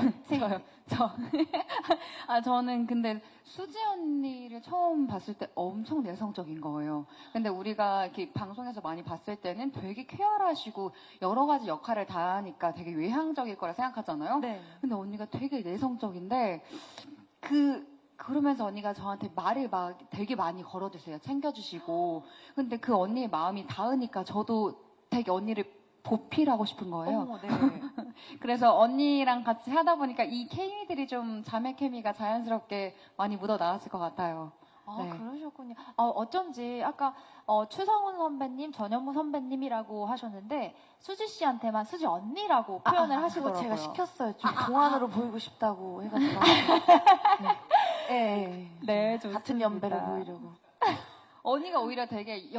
저는 근데 수지 언니를 처음 봤을 때 엄청 내성적인 거예요. 근데 우리가 이렇게 방송에서 많이 봤을 때는 되게 쾌활하시고 여러 가지 역할을 다 하니까 되게 외향적일 거라 생각하잖아요. 네. 근데 언니가 되게 내성적인데 그러면서 언니가 저한테 말을 막 되게 많이 걸어주세요. 챙겨주시고. 근데 그 언니의 마음이 닿으니까 저도 되게 언니를 보필하고 싶은 거예요. 어머, 네. 그래서 언니랑 같이 하다 보니까 이 케미들이 좀 자매 케미가 자연스럽게 많이 묻어 나왔을 것 같아요. 네. 그러셨군요. 어쩐지 아까 추성훈 선배님, 전현무 선배님이라고 하셨는데 수지 씨한테만 수지 언니라고 표현을 그거 하시더라고요. 제가 시켰어요. 좀 동안으로 보이고 싶다고 해가지고. 네. 네, 좋습니다. 같은 연배로 보이려고. 언니가 오히려 되게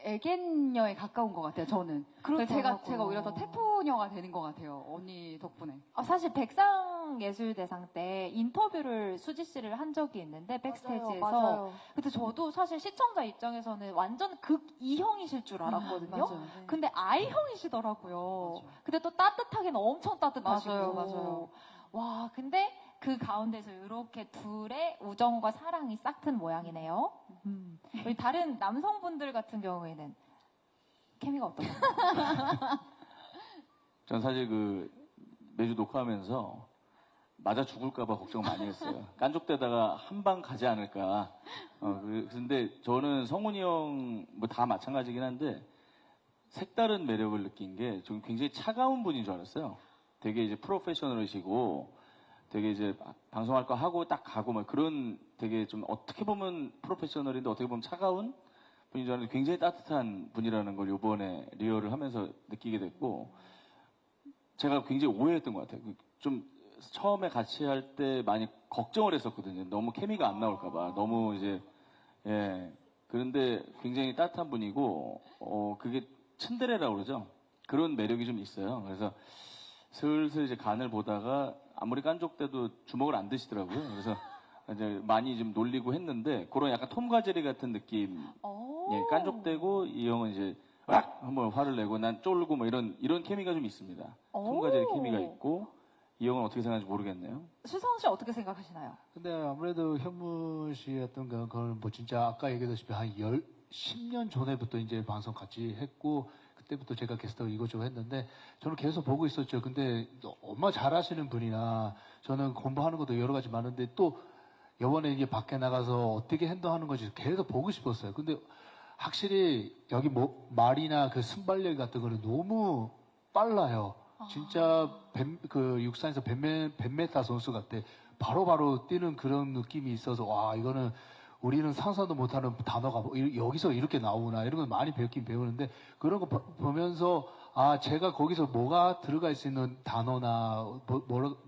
애견녀에 가까운 것 같아요, 저는. 그래서 제가 오히려 더 태포녀가 되는 것 같아요, 언니 덕분에. 사실 백상예술대상 때 인터뷰를 수지 씨를 한 적이 있는데 백스테이지에서 맞아요. 그때 저도 사실 시청자 입장에서는 완전 극 E형이실 줄 알았거든요. 맞아요. 근데 I형이시더라고요. 맞아요. 근데 또 따뜻하긴 엄청 따뜻하시고. 맞아요. 와, 근데 그 가운데서 이렇게 둘의 우정과 사랑이 싹튼 모양이네요. 우리 다른 남성분들 같은 경우에는 케미가 어떤가요? 전 사실 매주 녹화하면서 맞아 죽을까봐 걱정 많이 했어요. 깐족대다가 한 방 가지 않을까. 근데 저는 성훈이 형 뭐 다 마찬가지긴 한데 색다른 매력을 느낀 게 좀 굉장히 차가운 분인 줄 알았어요. 되게 이제 프로페셔널이시고 되게 이제 방송할 거 하고 딱 가고 막 그런 되게 좀 어떻게 보면 프로페셔널인데 어떻게 보면 차가운 분인 줄 알았는데 굉장히 따뜻한 분이라는 걸 이번에 리얼을 하면서 느끼게 됐고 제가 굉장히 오해했던 것 같아요. 좀 처음에 같이 할 때 많이 걱정을 했었거든요. 너무 케미가 안 나올까봐. 너무 이제, 그런데 굉장히 따뜻한 분이고, 그게 츤데레라고 그러죠. 그런 매력이 좀 있어요. 그래서 슬슬 이제 간을 보다가 아무리 깐족 때도 주먹을 안 드시더라고요. 그래서 이제 많이 좀 놀리고 했는데, 그런 약간 톰과 제리 같은 느낌. 깐족대고 이 형은 이제 왁! 한번 화를 내고 난 쫄고 뭐 이런 케미가 좀 있습니다. 톰과 제리 케미가 있고, 이 형은 어떻게 생각하는지 모르겠네요. 수성 씨 어떻게 생각하시나요? 근데 아무래도 현무 씨 같은 그건 뭐 진짜 아까 얘기했다시피 한 10년 전에부터 이제 방송 같이 했고, 그때부터 제가 게스트로 이것저것 했는데, 저는 계속 보고 있었죠. 근데 얼마나 잘하시는 분이나, 저는 공부하는 것도 여러 가지 많은데, 또, 이번에 이제 밖에 나가서 어떻게 행동하는 건지 계속 보고 싶었어요. 근데 확실히 여기 뭐 말이나 그 순발력 같은 거는 너무 빨라요. 진짜 육상에서 100m 선수 같아. 바로바로 뛰는 그런 느낌이 있어서 와 이거는 우리는 상상도 못하는 단어가 여기서 이렇게 나오나 이런 걸 많이 배우긴 배우는데 그런 거 보면서 아 제가 거기서 뭐가 들어갈 수 있는 단어나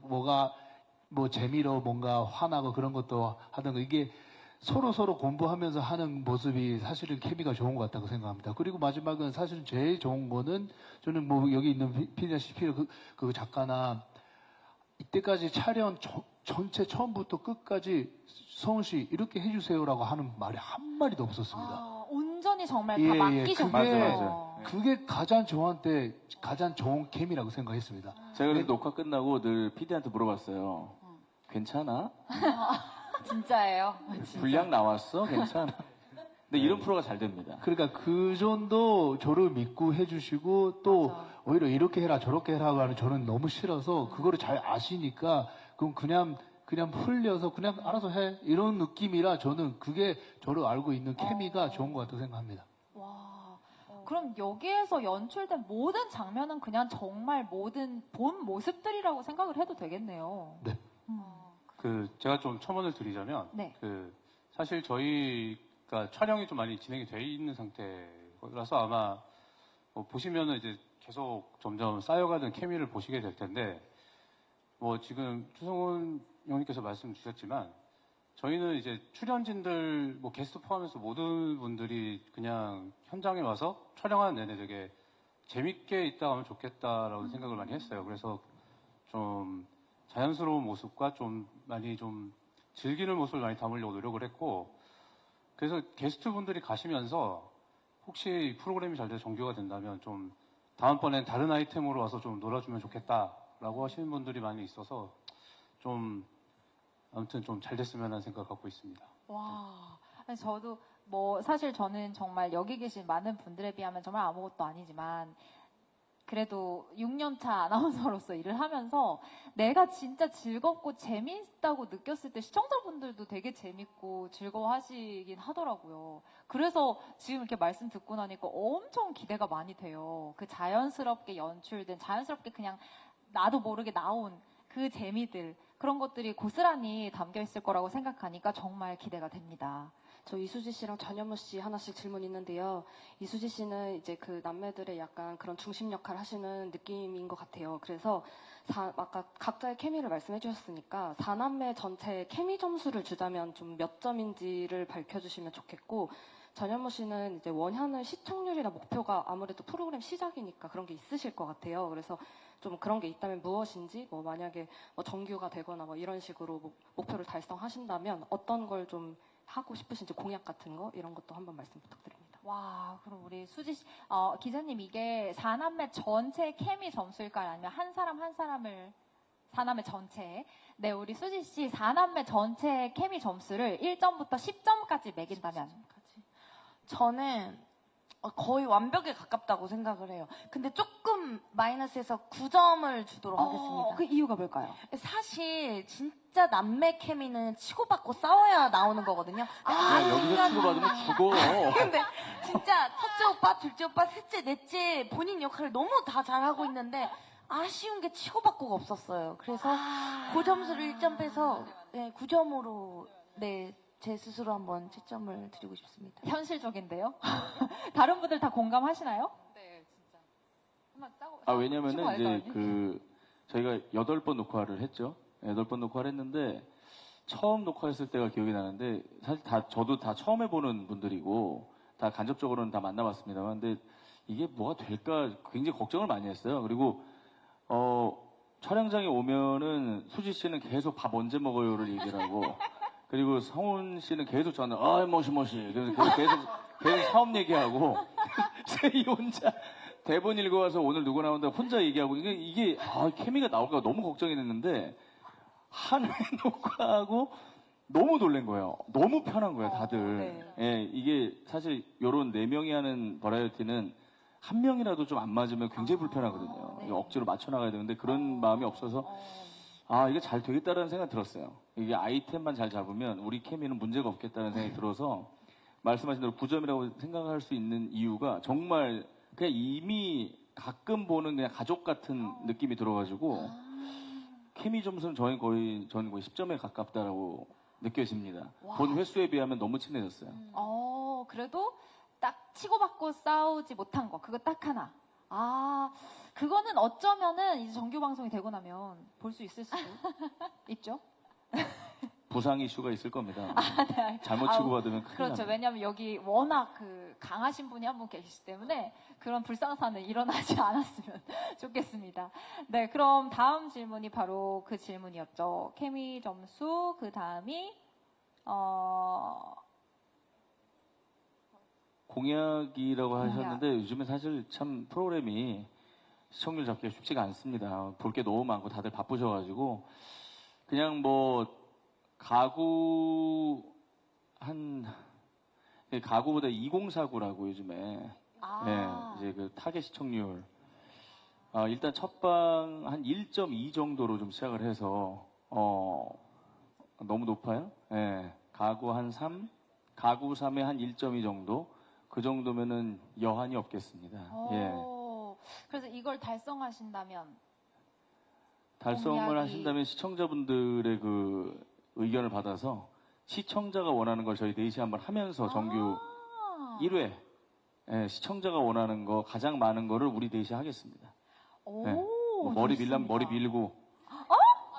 뭐가 뭐 재미로 뭔가 화나고 그런 것도 하던 거 이게 서로 공부하면서 하는 모습이 사실은 케미가 좋은 것 같다고 생각합니다. 그리고 마지막은 사실은 제일 좋은 거는 저는 뭐 여기 있는 피디나 그 작가나 이때까지 촬영 전체 처음부터 끝까지 성훈 씨 이렇게 해주세요라고 하는 말이 한 마리도 없었습니다. 온전히 정말 다 맡기셨어요. 맞아요. 그게 가장 저한테 가장 좋은 케미라고 생각했습니다. 제가 그래서 녹화 끝나고 늘 PD한테 물어봤어요. 괜찮아? 진짜예요. 분량 나왔어? 괜찮아? 근데 이런 프로가 잘 됩니다. 그러니까 그 정도 저를 믿고 해주시고 또 맞아. 오히려 이렇게 해라 저렇게 해라고 하는 저는 너무 싫어서 그거를 잘 아시니까 그럼 그냥 풀려서 그냥 알아서 해 이런 느낌이라 저는 그게 저를 알고 있는 케미가 좋은 것 같다고 생각합니다. 와. 그럼 여기에서 연출된 모든 장면은 그냥 정말 모든 본 모습들이라고 생각을 해도 되겠네요. 네. 제가 좀 첨언을 드리자면, 네. 사실 저희가 촬영이 좀 많이 진행이 돼 있는 상태라서 아마 보시면은 이제 계속 점점 쌓여가는 케미를 보시게 될 텐데, 지금 추성훈 형님께서 말씀 주셨지만, 저희는 이제 출연진들, 게스트 포함해서 모든 분들이 그냥 현장에 와서 촬영하는 내내 되게 재밌게 있다 가면 좋겠다라고 생각을 많이 했어요. 그래서 좀 자연스러운 모습과 좀 많이 좀 즐기는 모습을 많이 담으려고 노력을 했고, 그래서 게스트 분들이 가시면서 혹시 이 프로그램이 잘 돼서 정규가 된다면 좀 다음번엔 다른 아이템으로 와서 좀 놀아주면 좋겠다라고 하시는 분들이 많이 있어서 좀 아무튼 좀 잘 됐으면 하는 생각 갖고 있습니다. 와. 아니, 저도 사실 저는 정말 여기 계신 많은 분들에 비하면 정말 아무것도 아니지만 그래도 6년차 아나운서로서 일을 하면서 내가 진짜 즐겁고 재미있다고 느꼈을 때 시청자분들도 되게 재밌고 즐거워하시긴 하더라고요. 그래서 지금 이렇게 말씀 듣고 나니까 엄청 기대가 많이 돼요. 그 자연스럽게 연출된, 자연스럽게 그냥 나도 모르게 나온 그 재미들, 그런 것들이 고스란히 담겨 있을 거라고 생각하니까 정말 기대가 됩니다. 저 이수지 씨랑 전현무 씨 하나씩 질문 있는데요. 이수지 씨는 이제 그 남매들의 약간 그런 중심 역할 하시는 느낌인 것 같아요. 그래서 아까 각자의 케미를 말씀해 주셨으니까 4남매 전체 케미 점수를 주자면 좀 몇 점인지를 밝혀주시면 좋겠고, 전현무 씨는 이제 원하는 시청률이나 목표가 아무래도 프로그램 시작이니까 그런 게 있으실 것 같아요. 그래서 좀 그런 게 있다면 무엇인지, 만약에 정규가 되거나 이런 식으로 목표를 달성하신다면 어떤 걸 좀 하고 싶으신지, 공약 같은 거 이런 것도 한번 말씀 부탁드립니다. 와, 그럼 우리 수지 씨, 기자님, 이게 4남매 전체 케미 점수일까요? 아니면 한 사람 한 사람을 4남매 전체? 네, 우리 수지 씨 4남매 전체 케미 점수를 1점부터 10점까지 매긴다면? 저는 거의 완벽에 가깝다고 생각을 해요. 근데 조금 마이너스해서 9점을 주도록 하겠습니다. 그 이유가 뭘까요? 사실 진짜 남매 케미는 치고받고 싸워야 나오는 거거든요. 야, 여기서 치고받으면 죽어. 근데 진짜 첫째 오빠, 둘째 오빠, 셋째, 넷째 본인 역할을 너무 다 잘하고 있는데 아쉬운 게 치고받고가 없었어요. 그래서 그 점수를 1점 빼서 9점으로 제 스스로 한번 채점을 드리고 싶습니다. 현실적인데요? 다른 분들 다 공감하시나요? 네, 진짜. 왜냐면은 이제 저희가 8번 녹화를 했죠. 8번 녹화를 했는데 처음 녹화했을 때가 기억이 나는데, 사실 저도 다 처음 해보는 분들이고 다 간접적으로는 다 만나봤습니다만, 근데 이게 뭐가 될까 굉장히 걱정을 많이 했어요. 그리고 촬영장에 오면은 수지 씨는 계속 밥 언제 먹어요를 얘기를 하고, 그리고 성훈 씨는 계속 저는 머시 그래서 계속 사업 얘기하고 세이 혼자 대본 읽어와서 오늘 누구 나온다 혼자 얘기하고, 이게 케미가 나올까 너무 걱정이 됐는데 한 회 녹화하고 너무 놀란 거예요. 너무 편한 거예요, 다들. 예, 이게 사실 요런 4명이 하는 버라이어티는 한 명이라도 좀 안 맞으면 굉장히 불편하거든요. 이게 억지로 맞춰 나가야 되는데 그런 마음이 없어서 이게 잘 되겠다라는 생각이 들었어요. 이게 아이템만 잘 잡으면 우리 케미는 문제가 없겠다는 생각이 들어서, 말씀하신 대로 9점이라고 생각할 수 있는 이유가 정말 그냥 이미 가끔 보는 그냥 가족 같은 느낌이 들어가지고 케미 점수는 저는 거의 10점에 가깝다라고 느껴집니다. 본 횟수에 비하면 너무 친해졌어요. 그래도 딱 치고받고 싸우지 못한 거, 그거 딱 하나. 그거는 어쩌면은 이제 정규 방송이 되고 나면 볼 수 있을 수도 있죠. 부상 이슈가 있을 겁니다. 네. 잘못 치고받으면 큰일 그렇죠. 납니다. 왜냐하면 여기 워낙 강하신 분이 한 분 계시기 때문에 그런 불상사는 일어나지 않았으면 좋겠습니다. 네, 그럼 다음 질문이 바로 그 질문이었죠. 케미 점수, 그 다음이 공약이라고 하셨는데, 요즘에 사실 참 프로그램이 시청률 잡기가 쉽지가 않습니다. 볼 게 너무 많고 다들 바쁘셔가지고 그냥 가구 가구보다 2049라고 요즘에 아. 이제 그 타겟 시청률 일단 첫방 한 1.2 정도로 좀 시작을 해서 너무 높아요. 예. 가구 한 3, 가구 3에 한 1.2 정도 그 정도면은 여한이 없겠습니다. 예. 그래서 이걸 달성하신다면 달성을 공약이- 하신다면 시청자분들의 그 의견을 받아서 시청자가 원하는 걸 저희 넷이 한번 하면서 정규 1회 시청자가 원하는 거 가장 많은 거를 우리 넷이 하겠습니다. 오, 네. 뭐 머리 밀라면 머리 밀고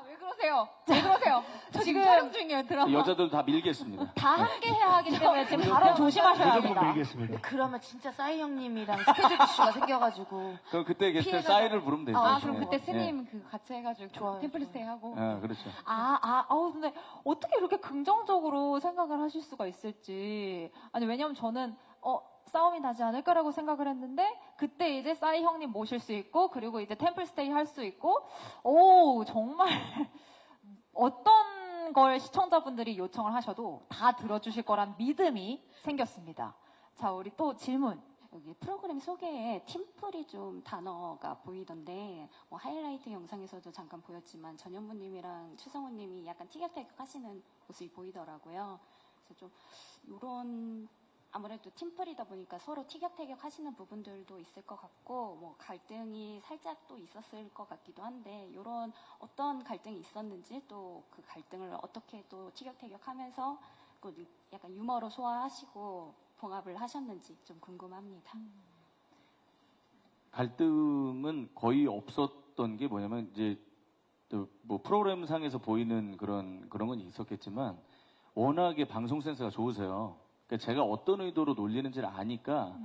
왜 그러세요? 왜 그러세요? 저 지금 촬영 중이에요, 드라마. 여자들 다 밀겠습니다. 다 함께 해야 하기 때문에 지금 발언 조심하셔야 무조건 합니다. 밀겠습니다. 그러면 진짜 싸이 형님이랑 스케줄 이슈가 생겨가지고 그럼 그때 게스트 피해자가- 싸이를 부르면 되죠. 그럼 그때 예. 스님 그 같이 해가지고 좋아요, 템플스테이 하고. 그렇죠. 근데 어떻게 이렇게 긍정적으로 생각을 하실 수가 있을지. 아니, 왜냐면 저는, 싸움이 나지 않을까라고 생각을 했는데, 그때 이제 싸이 형님 모실 수 있고, 그리고 이제 템플스테이 할 수 있고, 정말, 어떤 걸 시청자분들이 요청을 하셔도 다 들어주실 거란 믿음이 생겼습니다. 자, 우리 또 질문. 여기 프로그램 소개에 팀플이 좀 단어가 보이던데 뭐 하이라이트 영상에서도 잠깐 보였지만 전현무님이랑 추성훈님이 약간 티격태격 하시는 모습이 보이더라고요. 그래서 좀 이런 아무래도 팀플이다 보니까 서로 티격태격 하시는 부분들도 있을 것 같고 뭐 갈등이 살짝 또 있었을 것 같기도 한데 이런 어떤 갈등이 있었는지 또 그 갈등을 어떻게 또 티격태격하면서 약간 유머로 소화하시고 봉합을 하셨는지 좀 궁금합니다. 갈등은 거의 없었던 게 뭐냐면 이제 뭐 프로그램상에서 보이는 그런 건 있었겠지만 워낙에 방송 센스가 좋으세요. 그러니까 제가 어떤 의도로 놀리는지를 아니까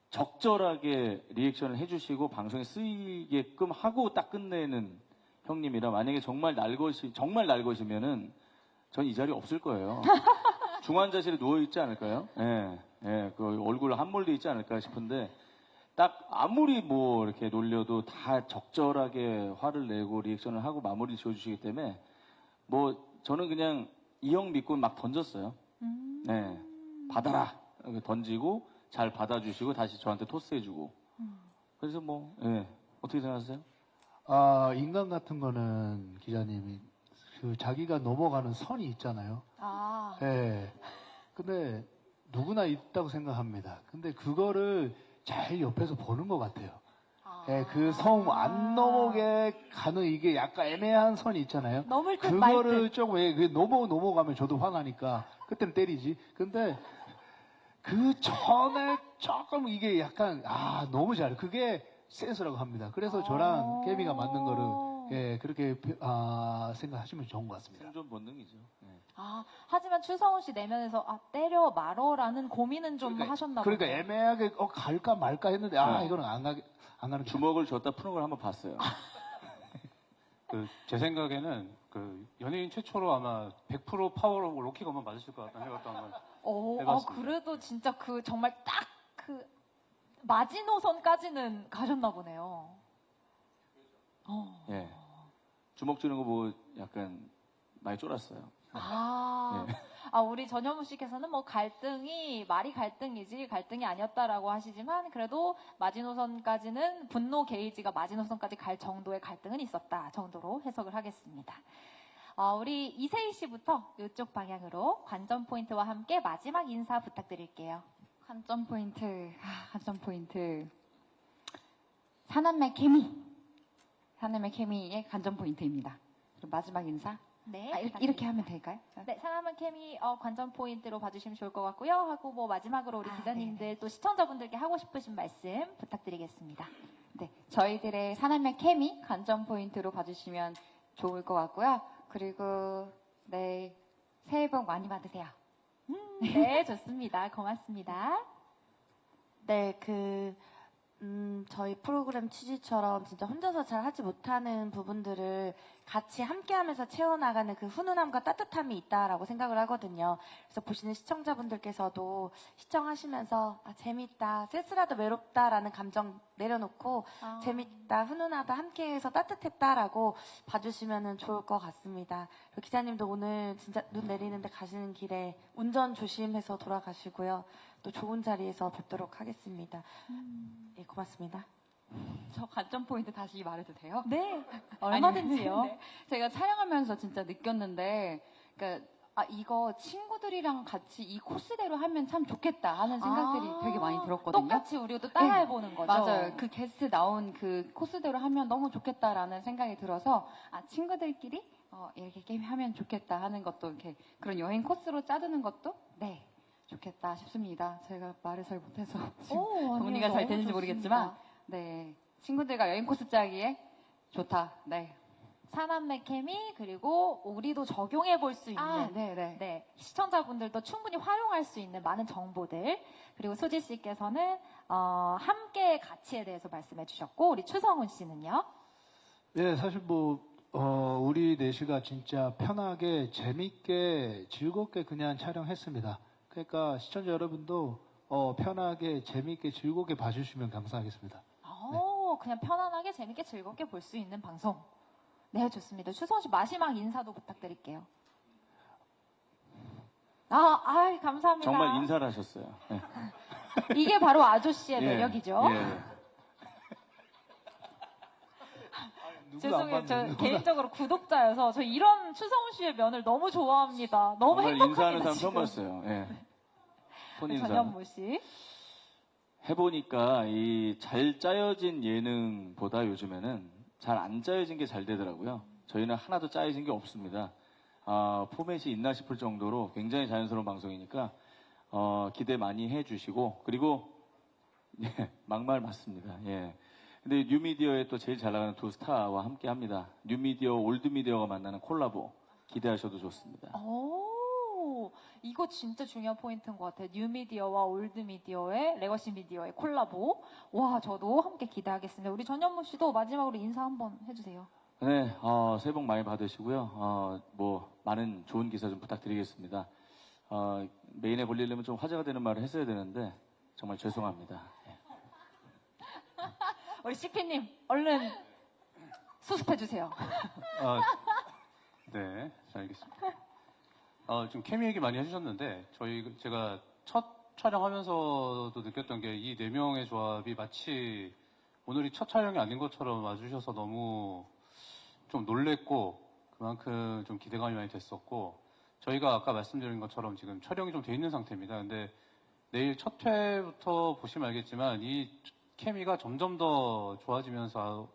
적절하게 리액션을 해주시고 방송에 쓰이게끔 하고 딱 끝내는 형님이라 만약에 정말 날 것이면은 전 이 자리에 없을 거예요. 중환자실에 누워 있지 않을까요? 그 얼굴 함몰돼 있지 않을까 싶은데 딱 아무리 뭐 이렇게 놀려도 다 적절하게 화를 내고 리액션을 하고 마무리를 지어주시기 때문에 뭐 저는 그냥 이 형 믿고 막 던졌어요. 받아라 던지고 잘 받아주시고 다시 저한테 토스해주고 그래서 뭐 어떻게 생각하세요? 인간 같은 거는 기자님이 그 자기가 넘어가는 선이 있잖아요. 근데 누구나 있다고 생각합니다. 근데 그거를 잘 옆에서 보는 것 같아요. 그 성 안 넘어게 가는 이게 약간 애매한 선이 있잖아요. 넘을 듯 말 그거를 듯. 조금 넘어가면 저도 화나니까 그때는 때리지. 근데 그 전에 조금 이게 약간 너무 잘해. 그게 센스라고 합니다. 그래서 저랑 케미가 맞는 거를 그렇게 생각하시면 좋은 것 같습니다. 생존 본능이죠. 하지만 추성훈 씨 내면에서 때려 말어라는 고민은 좀 하셨나 보네요. 그러니까 애매하게 갈까 말까 했는데 이거는 안 가는 주먹을 줬다 푸는 걸 한번 봤어요. 제 생각에는 그 연예인 최초로 아마 100% 파워로 로키가 한번 맞으실 것 같다는 생각도 한번 해봤습니다. 그래도 진짜 정말 딱 마지노선까지는 가셨나 보네요. 주먹 쥐는 거 보고 약간 많이 쫄았어요. 우리 전현무 씨께서는 뭐 말이 갈등이지 갈등이 아니었다라고 하시지만 그래도 마지노선까지는 분노 게이지가 마지노선까지 갈 정도의 갈등은 있었다 정도로 해석을 하겠습니다. 우리 이세희 씨부터 이쪽 방향으로 관전 포인트와 함께 마지막 인사 부탁드릴게요. 관전 포인트. 사남매 케미의 관전 포인트입니다. 그럼 마지막 인사. 네. 이렇게 하면 될까요? 네, 사람은 케미 관전 포인트로 봐주시면 좋을 것 같고요. 하고 뭐 마지막으로 우리 기자님들 또 시청자분들께 하고 싶으신 말씀 부탁드리겠습니다. 네, 저희들의 사남매 케미 관전 포인트로 봐주시면 좋을 것 같고요. 그리고 새해 복 많이 받으세요. 네, 좋습니다. 고맙습니다. 네, 저희 프로그램 취지처럼 진짜 혼자서 잘 하지 못하는 부분들을 같이 함께하면서 채워나가는 그 훈훈함과 따뜻함이 있다라고 생각을 하거든요. 그래서 보시는 시청자분들께서도 시청하시면서 재밌다, 쓸쓸하다, 외롭다라는 감정 내려놓고 재밌다, 훈훈하다, 함께해서 따뜻했다라고 봐주시면 좋을 것 같습니다. 그리고 기자님도 오늘 진짜 눈 내리는데 가시는 길에 운전 조심해서 돌아가시고요. 또 좋은 자리에서 뵙도록 하겠습니다. 네, 고맙습니다. 저 관점 포인트 다시 말해도 돼요? 네, 얼마든지요. 아니, 네. 제가 촬영하면서 진짜 느꼈는데, 그러니까 이거 친구들이랑 같이 이 코스대로 하면 참 좋겠다 하는 생각들이 되게 많이 들었거든요. 똑같이 우리도 또 따라해보는 거죠. 맞아요. 그 게스트 나온 그 코스대로 하면 너무 좋겠다라는 생각이 들어서 친구들끼리 이렇게 게임하면 좋겠다 하는 것도 이렇게 그런 여행 코스로 짜두는 것도 네. 좋겠다 싶습니다. 제가 말을 잘 못해서 지금 정리가 잘 되는지 모르겠지만 네 친구들과 여행 코스 짜기에 좋다. 네. 사남매 케미 그리고 우리도 적용해 볼 수 있는 네, 시청자분들도 충분히 활용할 수 있는 많은 정보들 그리고 수지 씨께서는 함께의 가치에 대해서 말씀해 주셨고 우리 추성훈 씨는요? 네, 사실 우리 넷이가 진짜 편하게 재밌게 즐겁게 그냥 촬영했습니다. 그러니까 시청자 여러분도 편하게 재밌게 즐겁게 봐주시면 감사하겠습니다. 그냥 편안하게 재밌게 즐겁게 볼 수 있는 방송. 네, 좋습니다. 추성훈 씨 마지막 인사도 부탁드릴게요. 감사합니다. 정말 인사를 하셨어요. 네. 이게 바로 아저씨의 예, 매력이죠. 죄송해요. 저 개인적으로 구독자여서 저 이런 추성훈 씨의 면을 너무 좋아합니다. 너무 정말 행복합니다. 인사하는 사람 지금. 처음 봤어요. 예. 손 인사. 전현무 씨. 해보니까 이 잘 짜여진 예능보다 요즘에는 잘 안 짜여진 게 잘 되더라고요. 저희는 하나도 짜여진 게 없습니다. 포맷이 있나 싶을 정도로 굉장히 자연스러운 방송이니까 기대 많이 해주시고 그리고 막말 맞습니다. 예. 근데 뉴미디어에 또 제일 잘 나가는 두 스타와 함께 합니다. 뉴미디어, 올드미디어가 만나는 콜라보 기대하셔도 좋습니다. 이거 진짜 중요한 포인트인 것 같아요. 뉴미디어와 올드미디어의 레거시 미디어의 콜라보. 와, 저도 함께 기대하겠습니다. 우리 전현무 씨도 마지막으로 인사 한번 해주세요. 네, 새해 복 많이 받으시고요. 많은 좋은 기사 좀 부탁드리겠습니다. 메인에 걸리려면 좀 화제가 되는 말을 했어야 되는데 정말 죄송합니다. 예. 우리 CP님 얼른 수습해주세요. 네, 잘 알겠습니다. 좀 케미 얘기 많이 해주셨는데 제가 첫 촬영하면서도 느꼈던 게 이 네 명의 조합이 마치 오늘이 첫 촬영이 아닌 것처럼 와주셔서 너무 좀 놀랬고 그만큼 좀 기대감이 많이 됐었고 저희가 아까 말씀드린 것처럼 지금 촬영이 좀 돼 있는 상태입니다. 근데 내일 첫 회부터 보시면 알겠지만 이 케미가 점점 더 좋아지면서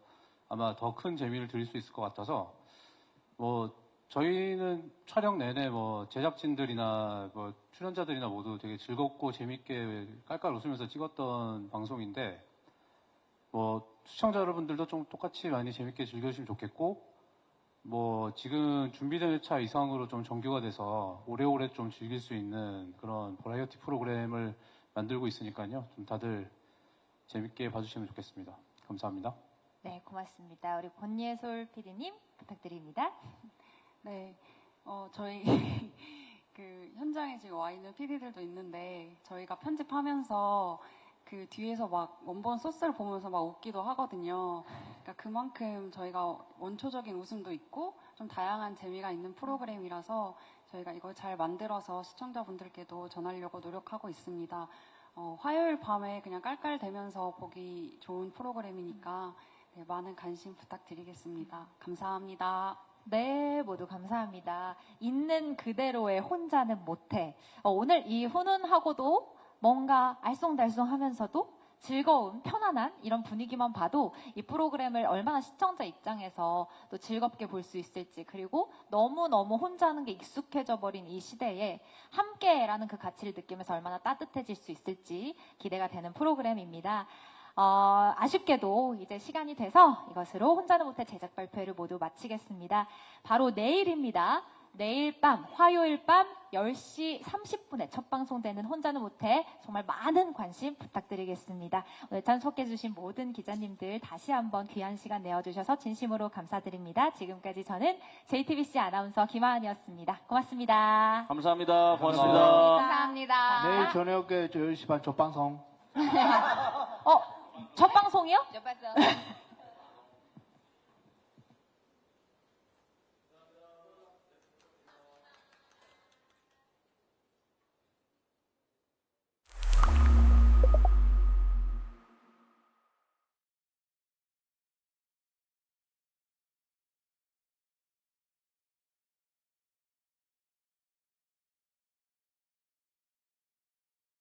아마 더 큰 재미를 드릴 수 있을 것 같아서 저희는 촬영 내내 제작진들이나 출연자들이나 모두 되게 즐겁고 재밌게 깔깔 웃으면서 찍었던 방송인데 시청자 여러분들도 좀 똑같이 많이 재밌게 즐겨주시면 좋겠고 지금 준비된 회차 이상으로 좀 정규가 돼서 오래오래 좀 즐길 수 있는 그런 버라이어티 프로그램을 만들고 있으니까요. 좀 다들 재밌게 봐주시면 좋겠습니다. 감사합니다. 네, 고맙습니다. 우리 권예솔 PD님 부탁드립니다. 네, 저희 그 현장에 지금 와 있는 PD들도 있는데 저희가 편집하면서 그 뒤에서 막 원본 소스를 보면서 막 웃기도 하거든요. 그러니까 그만큼 저희가 원초적인 웃음도 있고 좀 다양한 재미가 있는 프로그램이라서 저희가 이걸 잘 만들어서 시청자분들께도 전하려고 노력하고 있습니다. 화요일 밤에 그냥 깔깔대면서 보기 좋은 프로그램이니까 네, 많은 관심 부탁드리겠습니다. 감사합니다. 네, 모두 감사합니다. 있는 그대로의 혼자는 못해. 오늘 이 훈훈하고도 뭔가 알쏭달쏭하면서도 즐거운, 편안한 이런 분위기만 봐도 이 프로그램을 얼마나 시청자 입장에서 또 즐겁게 볼 수 있을지 그리고 너무너무 혼자 하는 게 익숙해져 버린 이 시대에 함께라는 그 가치를 느끼면서 얼마나 따뜻해질 수 있을지 기대가 되는 프로그램입니다. 아쉽게도 이제 시간이 돼서 이것으로 혼자는 못해 제작 발표를 모두 마치겠습니다. 바로 내일입니다. 내일 밤, 화요일 밤 10시 30분에 첫 방송되는 혼자는 못해 정말 많은 관심 부탁드리겠습니다. 오늘 참석해주신 모든 기자님들 다시 한번 귀한 시간 내어주셔서 진심으로 감사드립니다. 지금까지 저는 JTBC 아나운서 김하은이었습니다. 고맙습니다. 감사합니다. 고맙습니다. 감사합니다. 내일 저녁에 10시 반 첫 방송. 첫 방송이요? 몇 발성?